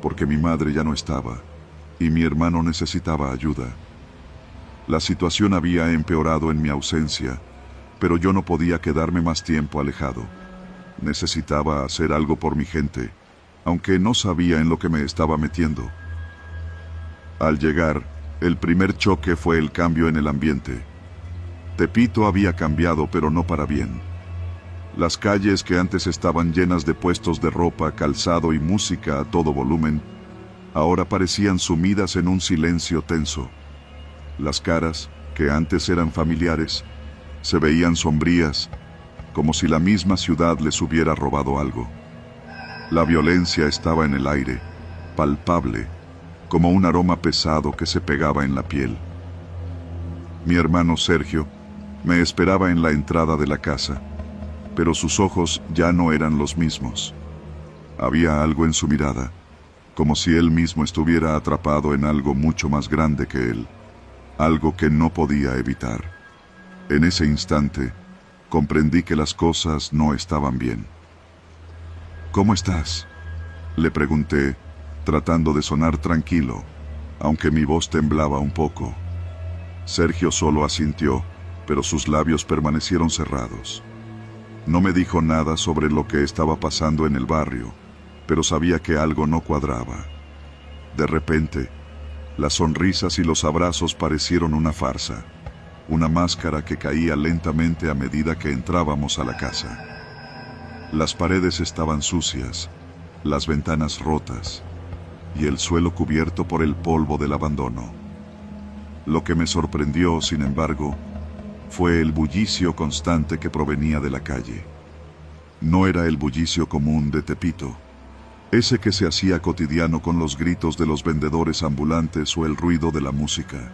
porque mi madre ya no estaba, y mi hermano necesitaba ayuda. La situación había empeorado en mi ausencia, pero yo no podía quedarme más tiempo alejado. Necesitaba hacer algo por mi gente, aunque no sabía en lo que me estaba metiendo. Al llegar, el primer choque fue el cambio en el ambiente. Tepito había cambiado, pero no para bien. Las calles que antes estaban llenas de puestos de ropa, calzado y música a todo volumen, ahora parecían sumidas en un silencio tenso. Las caras, que antes eran familiares, se veían sombrías, como si la misma ciudad les hubiera robado algo. La violencia estaba en el aire, palpable, como un aroma pesado que se pegaba en la piel. Mi hermano Sergio me esperaba en la entrada de la casa, pero sus ojos ya no eran los mismos. Había algo en su mirada, como si él mismo estuviera atrapado en algo mucho más grande que él, algo que no podía evitar. En ese instante, comprendí que las cosas no estaban bien. ¿Cómo estás?, le pregunté, tratando de sonar tranquilo, aunque mi voz temblaba un poco. Sergio solo asintió, pero sus labios permanecieron cerrados. No me dijo nada sobre lo que estaba pasando en el barrio, pero sabía que algo no cuadraba. De repente, las sonrisas y los abrazos parecieron una farsa, una máscara que caía lentamente a medida que entrábamos a la casa. Las paredes estaban sucias, las ventanas rotas, y el suelo cubierto por el polvo del abandono. Lo que me sorprendió, sin embargo, fue el bullicio constante que provenía de la calle. No era el bullicio común de Tepito, ese que se hacía cotidiano con los gritos de los vendedores ambulantes o el ruido de la música.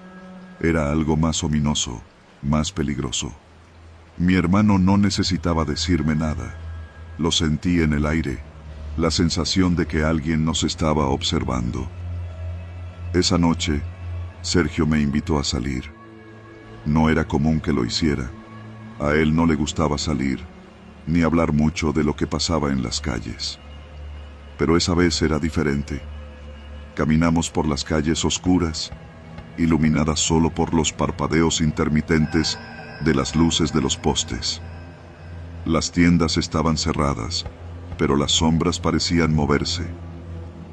Era algo más ominoso, más peligroso. Mi hermano no necesitaba decirme nada. Lo sentí en el aire, la sensación de que alguien nos estaba observando. Esa noche, Sergio me invitó a salir. No era común que lo hiciera. A él no le gustaba salir, ni hablar mucho de lo que pasaba en las calles. Pero esa vez era diferente. Caminamos por las calles oscuras, iluminadas solo por los parpadeos intermitentes de las luces de los postes. Las tiendas estaban cerradas, pero las sombras parecían moverse,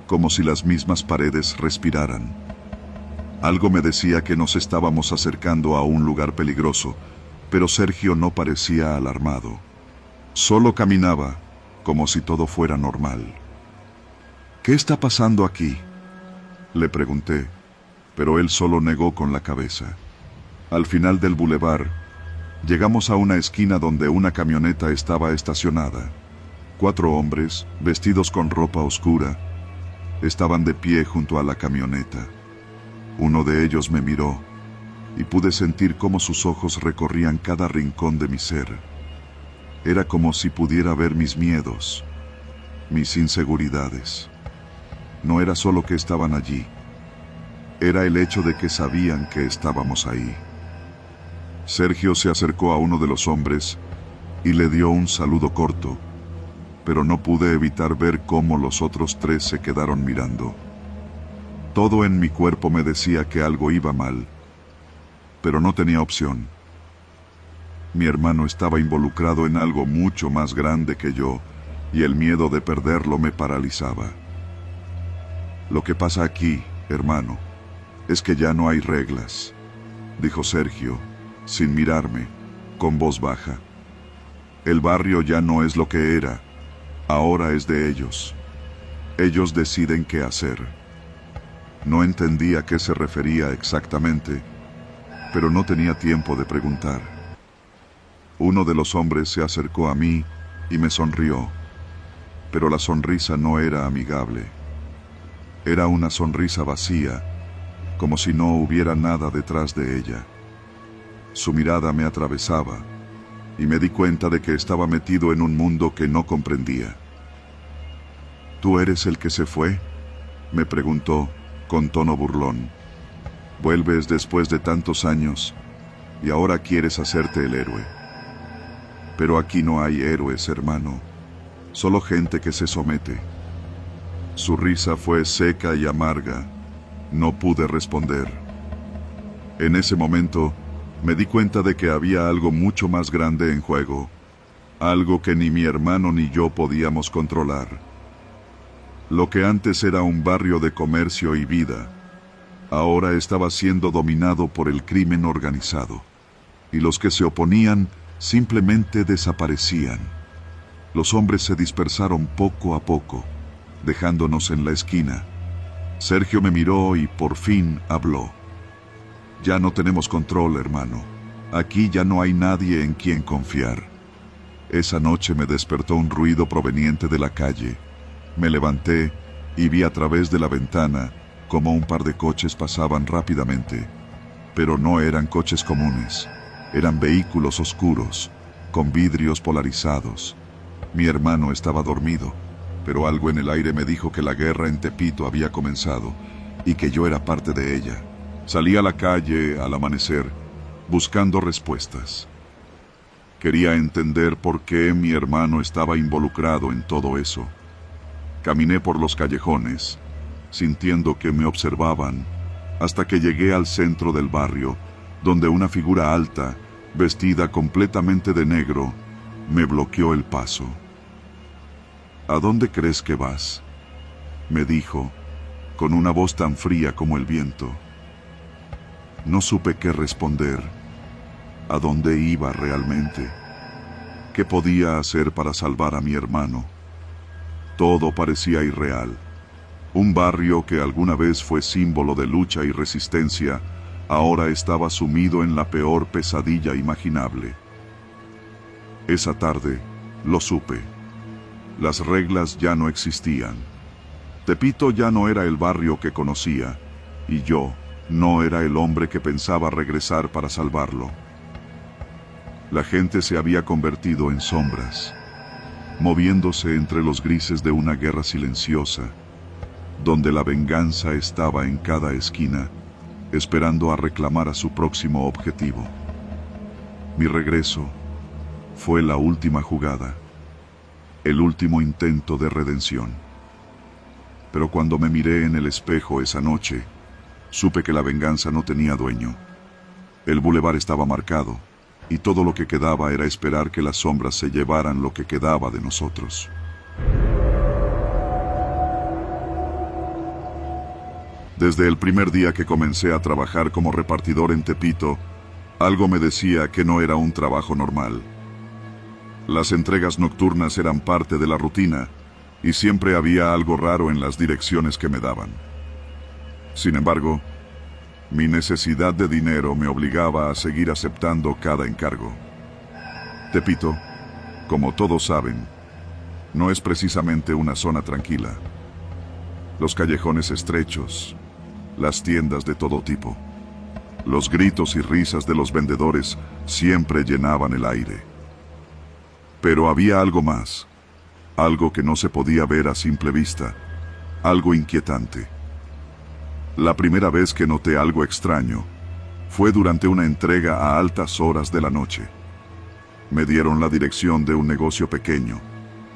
como si las mismas paredes respiraran. Algo me decía que nos estábamos acercando a un lugar peligroso, pero Sergio no parecía alarmado. Solo caminaba, como si todo fuera normal. ¿Qué está pasando aquí?, le pregunté, pero él solo negó con la cabeza. Al final del bulevar, llegamos a una esquina donde una camioneta estaba estacionada. 4 hombres, vestidos con ropa oscura, estaban de pie junto a la camioneta. Uno de ellos me miró, y pude sentir cómo sus ojos recorrían cada rincón de mi ser. Era como si pudiera ver mis miedos, mis inseguridades. No era solo que estaban allí, era el hecho de que sabían que estábamos ahí. Sergio se acercó a uno de los hombres y le dio un saludo corto, pero no pude evitar ver cómo los otros 3 se quedaron mirando. Todo en mi cuerpo me decía que algo iba mal, pero no tenía opción. Mi hermano estaba involucrado en algo mucho más grande que yo, y el miedo de perderlo me paralizaba. Lo que pasa aquí, hermano, es que ya no hay reglas, dijo Sergio, sin mirarme, con voz baja. El barrio ya no es lo que era, ahora es de ellos. Ellos deciden qué hacer. No entendía a qué se refería exactamente, pero no tenía tiempo de preguntar. Uno de los hombres se acercó a mí y me sonrió, pero la sonrisa no era amigable. Era una sonrisa vacía, como si no hubiera nada detrás de ella. Su mirada me atravesaba, y me di cuenta de que estaba metido en un mundo que no comprendía. ¿Tú eres el que se fue?, me preguntó, con tono burlón. Vuelves después de tantos años, y ahora quieres hacerte el héroe. Pero aquí no hay héroes, hermano, solo gente que se somete. Su risa fue seca y amarga. No pude responder. En ese momento, me di cuenta de que había algo mucho más grande en juego, algo que ni mi hermano ni yo podíamos controlar. Lo que antes era un barrio de comercio y vida, ahora estaba siendo dominado por el crimen organizado, y los que se oponían simplemente desaparecían. Los hombres se dispersaron poco a poco, dejándonos en la esquina. Sergio me miró y por fin habló. Ya no tenemos control, hermano. Aquí ya no hay nadie en quien confiar. Esa noche me despertó un ruido proveniente de la calle. Me levanté y vi a través de la ventana cómo un par de coches pasaban rápidamente. Pero no eran coches comunes. Eran vehículos oscuros, con vidrios polarizados. Mi hermano estaba dormido, pero algo en el aire me dijo que la guerra en Tepito había comenzado y que yo era parte de ella. Salí a la calle al amanecer, buscando respuestas. Quería entender por qué mi hermano estaba involucrado en todo eso. Caminé por los callejones, sintiendo que me observaban, hasta que llegué al centro del barrio, donde una figura alta, vestida completamente de negro, me bloqueó el paso. ¿A dónde crees que vas?, me dijo, con una voz tan fría como el viento. No supe qué responder. ¿A dónde iba realmente? ¿Qué podía hacer para salvar a mi hermano? Todo parecía irreal. Un barrio que alguna vez fue símbolo de lucha y resistencia, ahora estaba sumido en la peor pesadilla imaginable. Esa tarde, lo supe. Las reglas ya no existían. Tepito ya no era el barrio que conocía, y yo no era el hombre que pensaba regresar para salvarlo. La gente se había convertido en sombras, moviéndose entre los grises de una guerra silenciosa, donde la venganza estaba en cada esquina, esperando a reclamar a su próximo objetivo. Mi regreso fue la última jugada, el último intento de redención. Pero cuando me miré en el espejo esa noche, supe que la venganza no tenía dueño. El bulevar estaba marcado, y todo lo que quedaba era esperar que las sombras se llevaran lo que quedaba de nosotros. Desde el primer día que comencé a trabajar como repartidor en Tepito, algo me decía que no era un trabajo normal. Las entregas nocturnas eran parte de la rutina, y siempre había algo raro en las direcciones que me daban. Sin embargo, mi necesidad de dinero me obligaba a seguir aceptando cada encargo. Tepito, como todos saben, no es precisamente una zona tranquila. Los callejones estrechos, las tiendas de todo tipo, los gritos y risas de los vendedores siempre llenaban el aire. Pero había algo más, algo que no se podía ver a simple vista, algo inquietante. La primera vez que noté algo extraño fue durante una entrega a altas horas de la noche. Me dieron la dirección de un negocio pequeño,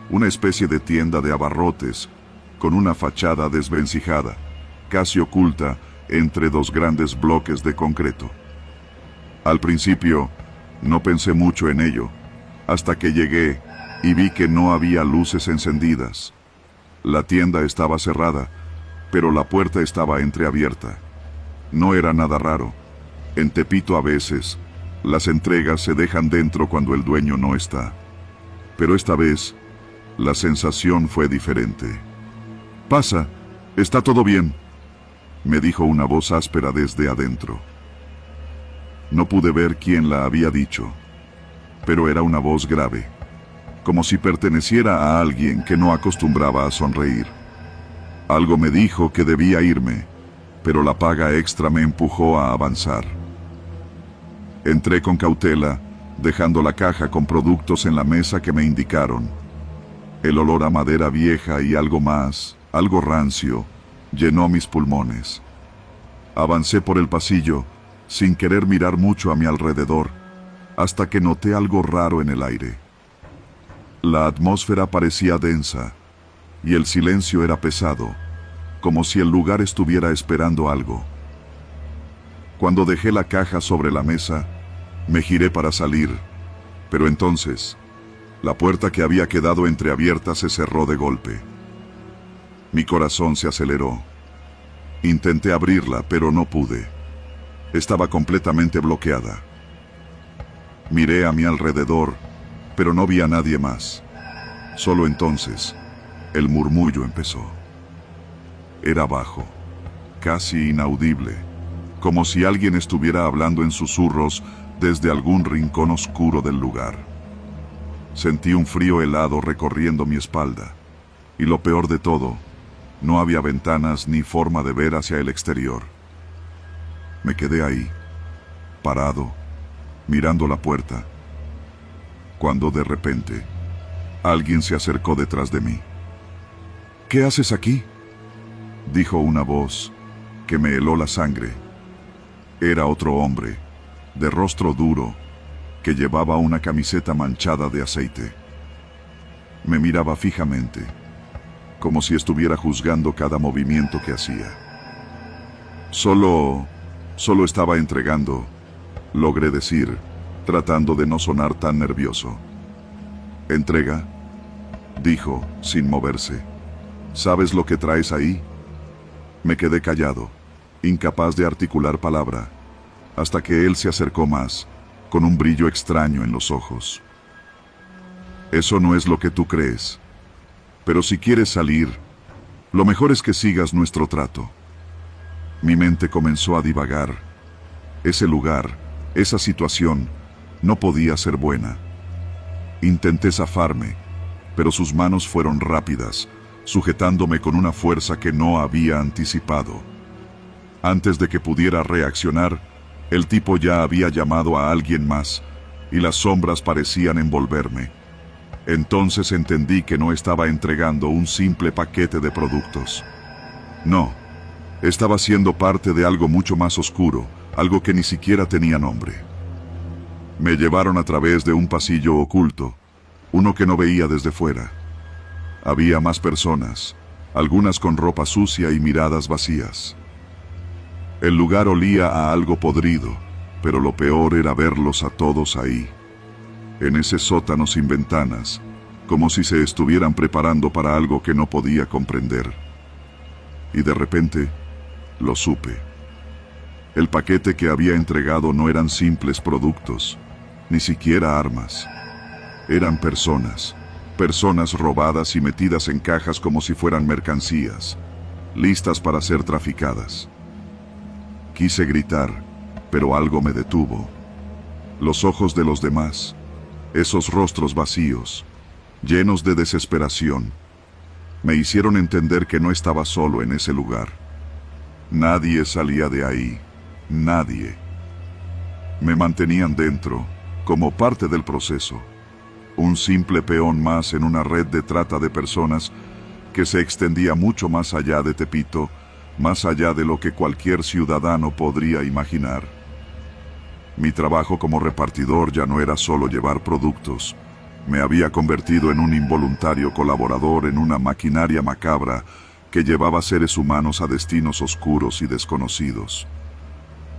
una especie de tienda de abarrotes, con una fachada desvencijada, casi oculta entre dos grandes bloques de concreto. Al principio, no pensé mucho en ello, hasta que llegué y vi que no había luces encendidas. La tienda estaba cerrada, pero la puerta estaba entreabierta. No era nada raro. En Tepito a veces, las entregas se dejan dentro cuando el dueño no está. Pero esta vez, la sensación fue diferente. «Pasa, está todo bien», me dijo una voz áspera desde adentro. No pude ver quién la había dicho, pero era una voz grave, como si perteneciera a alguien que no acostumbraba a sonreír. Algo me dijo que debía irme, pero la paga extra me empujó a avanzar. Entré con cautela, dejando la caja con productos en la mesa que me indicaron. El olor a madera vieja y algo más, algo rancio, llenó mis pulmones. Avancé por el pasillo, sin querer mirar mucho a mi alrededor, hasta que noté algo raro en el aire. La atmósfera parecía densa, y el silencio era pesado, como si el lugar estuviera esperando algo. Cuando dejé la caja sobre la mesa, me giré para salir, pero entonces, la puerta que había quedado entreabierta se cerró de golpe. Mi corazón se aceleró. Intenté abrirla, pero no pude. Estaba completamente bloqueada. Miré a mi alrededor, pero no vi a nadie más. Solo entonces, el murmullo empezó. Era bajo, casi inaudible, como si alguien estuviera hablando en susurros desde algún rincón oscuro del lugar. Sentí un frío helado recorriendo mi espalda, y lo peor de todo, no había ventanas ni forma de ver hacia el exterior. Me quedé ahí, parado, mirando la puerta, cuando de repente, alguien se acercó detrás de mí. «¿Qué haces aquí?», dijo una voz que me heló la sangre. Era otro hombre, de rostro duro, que llevaba una camiseta manchada de aceite. Me miraba fijamente, como si estuviera juzgando cada movimiento que hacía. Solo estaba entregando, logré decir, tratando de no sonar tan nervioso. «¿Entrega?», dijo, sin moverse. «¿Sabes lo que traes ahí?». Me quedé callado, incapaz de articular palabra, hasta que él se acercó más, con un brillo extraño en los ojos. «Eso no es lo que tú crees, pero si quieres salir, lo mejor es que sigas nuestro trato». Mi mente comenzó a divagar. Ese lugar, esa situación, no podía ser buena. Intenté zafarme, pero sus manos fueron rápidas, sujetándome con una fuerza que no había anticipado. Antes de que pudiera reaccionar, el tipo ya había llamado a alguien más, y las sombras parecían envolverme. Entonces entendí que no estaba entregando un simple paquete de productos. No, estaba siendo parte de algo mucho más oscuro, algo que ni siquiera tenía nombre. Me llevaron a través de un pasillo oculto, uno que no veía desde fuera. Había más personas, algunas con ropa sucia y miradas vacías. El lugar olía a algo podrido, pero lo peor era verlos a todos ahí, en ese sótano sin ventanas, como si se estuvieran preparando para algo que no podía comprender. Y de repente, lo supe. El paquete que había entregado no eran simples productos, ni siquiera armas. Eran personas robadas y metidas en cajas como si fueran mercancías, listas para ser traficadas. Quise gritar, pero algo me detuvo. Los ojos de los demás, esos rostros vacíos, llenos de desesperación, me hicieron entender que no estaba solo en ese lugar. Nadie salía de ahí, nadie. Me mantenían dentro, como parte del proceso, un simple peón más en una red de trata de personas que se extendía mucho más allá de Tepito, más allá de lo que cualquier ciudadano podría imaginar. Mi trabajo como repartidor ya no era solo llevar productos. Me había convertido en un involuntario colaborador en una maquinaria macabra que llevaba seres humanos a destinos oscuros y desconocidos.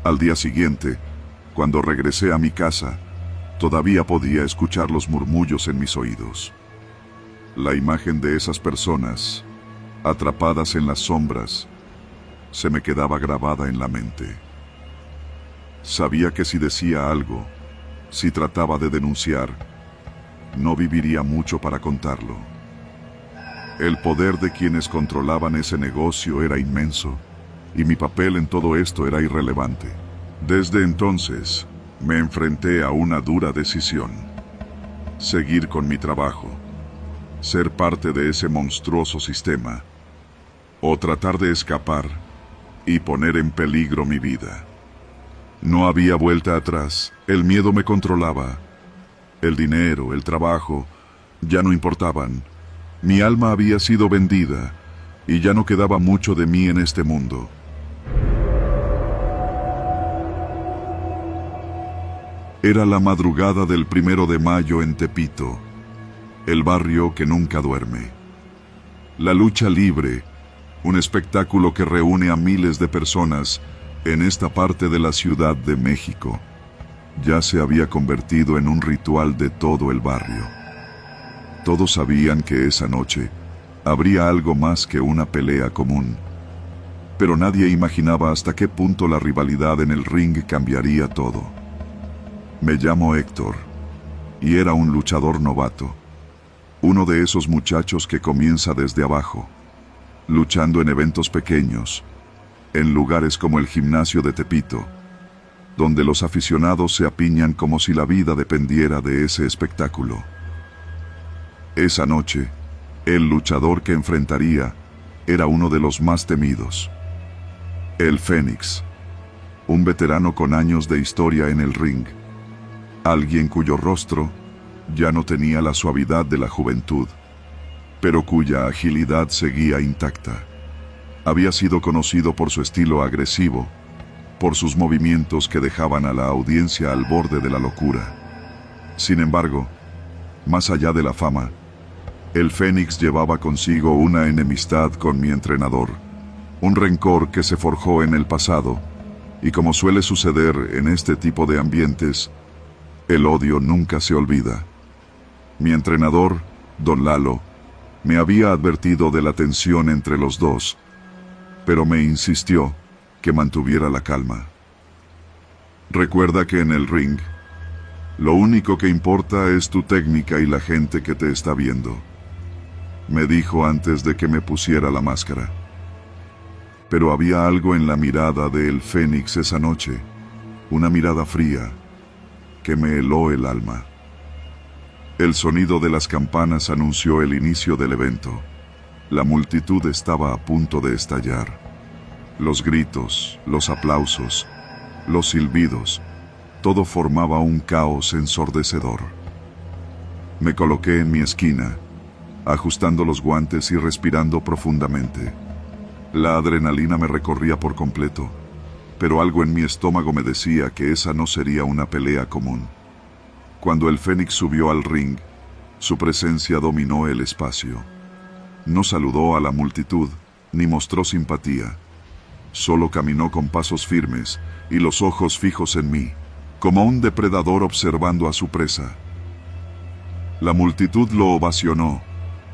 Al día siguiente, cuando regresé a mi casa, todavía podía escuchar los murmullos en mis oídos. La imagen de esas personas, atrapadas en las sombras, se me quedaba grabada en la mente. Sabía que si decía algo, si trataba de denunciar, no viviría mucho para contarlo. El poder de quienes controlaban ese negocio era inmenso, y mi papel en todo esto era irrelevante. Desde entonces, me enfrenté a una dura decisión: seguir con mi trabajo, ser parte de ese monstruoso sistema, o tratar de escapar y poner en peligro mi vida. No había vuelta atrás, el miedo me controlaba. El dinero, el trabajo, ya no importaban. Mi alma había sido vendida, y ya no quedaba mucho de mí en este mundo. Era la madrugada del 1 de mayo en Tepito, el barrio que nunca duerme. La lucha libre, un espectáculo que reúne a miles de personas En esta parte de la Ciudad de México, ya se había convertido en un ritual de todo el barrio. Todos sabían que esa noche habría algo más que una pelea común, pero nadie imaginaba hasta qué punto la rivalidad en el ring cambiaría todo. Me llamo Héctor, y era un luchador novato, uno de esos muchachos que comienza desde abajo, luchando en eventos pequeños, en lugares como el gimnasio de Tepito, donde los aficionados se apiñan como si la vida dependiera de ese espectáculo. Esa noche, el luchador que enfrentaría era uno de los más temidos. El Fénix, un veterano con años de historia en el ring, alguien cuyo rostro ya no tenía la suavidad de la juventud, pero cuya agilidad seguía intacta. Había sido conocido por su estilo agresivo, por sus movimientos que dejaban a la audiencia al borde de la locura. Sin embargo, más allá de la fama, el Fénix llevaba consigo una enemistad con mi entrenador, un rencor que se forjó en el pasado, y como suele suceder en este tipo de ambientes, el odio nunca se olvida. Mi entrenador, Don Lalo, me había advertido de la tensión entre los dos, pero me insistió que mantuviera la calma. Recuerda que en el ring, lo único que importa es tu técnica y la gente que te está viendo, me dijo antes de que me pusiera la máscara. Pero había algo en la mirada de el Fénix esa noche, una mirada fría, que me heló el alma. El sonido de las campanas anunció el inicio del evento. La multitud estaba a punto de estallar. Los gritos, los aplausos, los silbidos, todo formaba un caos ensordecedor. Me coloqué en mi esquina, ajustando los guantes y respirando profundamente. La adrenalina me recorría por completo, pero algo en mi estómago me decía que esa no sería una pelea común. Cuando el Fénix subió al ring, su presencia dominó el espacio. No saludó a la multitud, ni mostró simpatía. Solo caminó con pasos firmes y los ojos fijos en mí, como un depredador observando a su presa. La multitud lo ovacionó,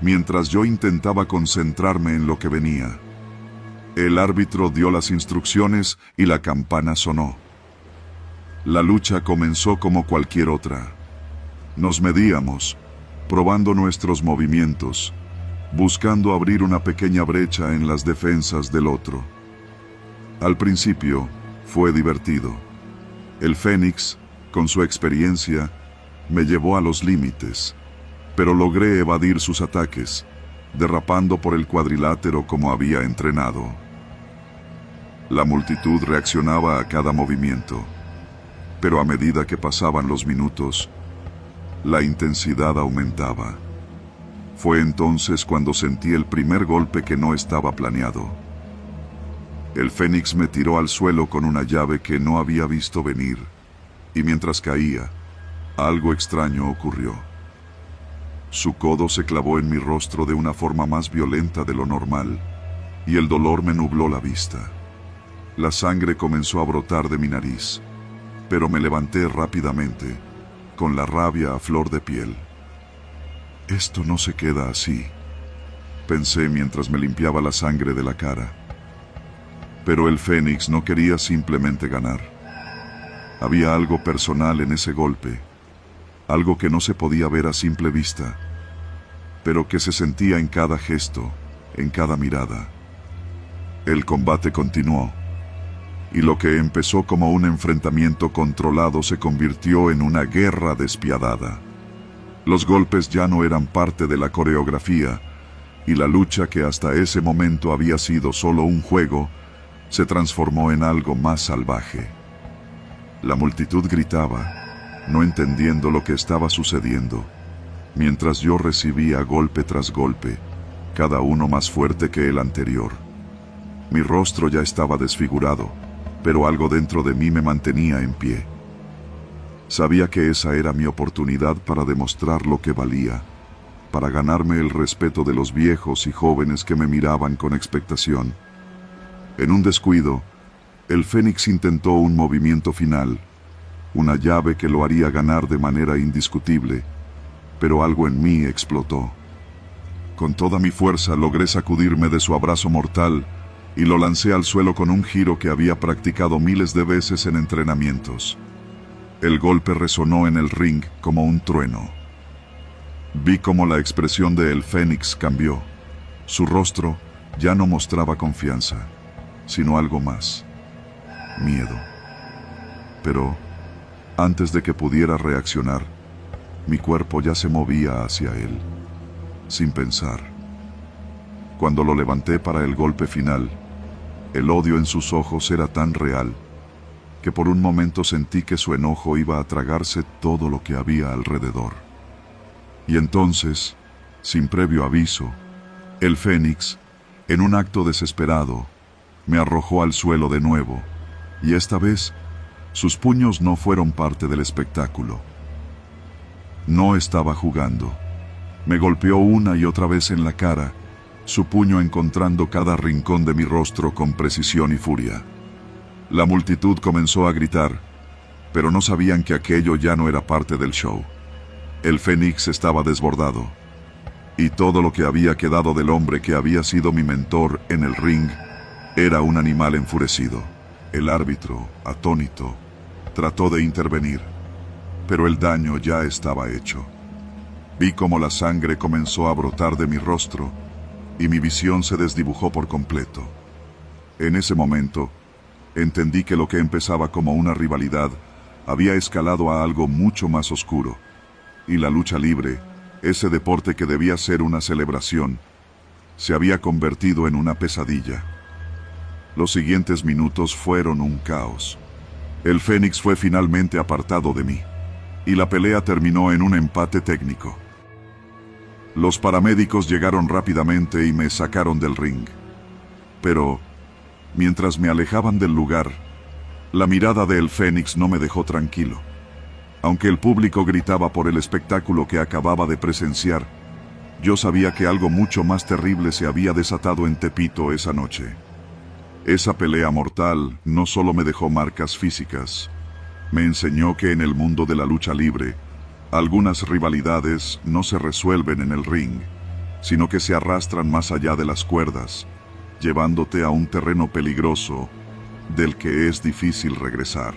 mientras yo intentaba concentrarme en lo que venía. El árbitro dio las instrucciones y la campana sonó. La lucha comenzó como cualquier otra. Nos medíamos, probando nuestros movimientos, buscando abrir una pequeña brecha en las defensas del otro. Al principio, fue divertido. El Fénix, con su experiencia, me llevó a los límites, pero logré evadir sus ataques, derrapando por el cuadrilátero como había entrenado. La multitud reaccionaba a cada movimiento, pero a medida que pasaban los minutos, la intensidad aumentaba. Fue entonces cuando sentí el primer golpe que no estaba planeado. El Fénix me tiró al suelo con una llave que no había visto venir, y mientras caía, algo extraño ocurrió. Su codo se clavó en mi rostro de una forma más violenta de lo normal, y el dolor me nubló la vista. La sangre comenzó a brotar de mi nariz, pero me levanté rápidamente, con la rabia a flor de piel. Esto no se queda así, pensé mientras me limpiaba la sangre de la cara. Pero el Fénix no quería simplemente ganar. Había algo personal en ese golpe, algo que no se podía ver a simple vista, pero que se sentía en cada gesto, en cada mirada. El combate continuó, y lo que empezó como un enfrentamiento controlado se convirtió en una guerra despiadada. Los golpes ya no eran parte de la coreografía, y la lucha que hasta ese momento había sido solo un juego, se transformó en algo más salvaje. La multitud gritaba, no entendiendo lo que estaba sucediendo, mientras yo recibía golpe tras golpe, cada uno más fuerte que el anterior. Mi rostro ya estaba desfigurado, pero algo dentro de mí me mantenía en pie. Sabía que esa era mi oportunidad para demostrar lo que valía, para ganarme el respeto de los viejos y jóvenes que me miraban con expectación. En un descuido, El Fénix intentó un movimiento final, una llave que lo haría ganar de manera indiscutible, pero algo en mí explotó. Con toda mi fuerza logré sacudirme de su abrazo mortal y lo lancé al suelo con un giro que había practicado miles de veces en entrenamientos. El golpe resonó en el ring como un trueno. Vi cómo la expresión de El Fénix cambió. Su rostro ya no mostraba confianza, sino algo más: miedo. Pero antes de que pudiera reaccionar, mi cuerpo ya se movía hacia él, sin pensar. Cuando lo levanté para el golpe final, el odio en sus ojos era tan real que por un momento sentí que su enojo iba a tragarse todo lo que había alrededor. Y entonces, sin previo aviso, el Fénix, en un acto desesperado, me arrojó al suelo de nuevo, y esta vez sus puños no fueron parte del espectáculo. No estaba jugando. Me golpeó una y otra vez en la cara, su puño encontrando cada rincón de mi rostro con precisión y furia. La multitud comenzó a gritar, pero no sabían que aquello ya no era parte del show. El Fénix estaba desbordado, y todo lo que había quedado del hombre que había sido mi mentor en el ring era un animal enfurecido. El árbitro, atónito, trató de intervenir, pero el daño ya estaba hecho. Vi cómo la sangre comenzó a brotar de mi rostro y mi visión se desdibujó por completo. En ese momento, entendí que lo que empezaba como una rivalidad había escalado a algo mucho más oscuro, y la lucha libre, ese deporte que debía ser una celebración, se había convertido en una pesadilla. Los siguientes minutos fueron un caos. El Fénix fue finalmente apartado de mí, y la pelea terminó en un empate técnico. Los paramédicos llegaron rápidamente y me sacaron del ring. Pero, mientras me alejaban del lugar, la mirada de El Fénix no me dejó tranquilo. Aunque el público gritaba por el espectáculo que acababa de presenciar, yo sabía que algo mucho más terrible se había desatado en Tepito esa noche. Esa pelea mortal no solo me dejó marcas físicas, me enseñó que en el mundo de la lucha libre, algunas rivalidades no se resuelven en el ring, sino que se arrastran más allá de las cuerdas, llevándote a un terreno peligroso del que es difícil regresar.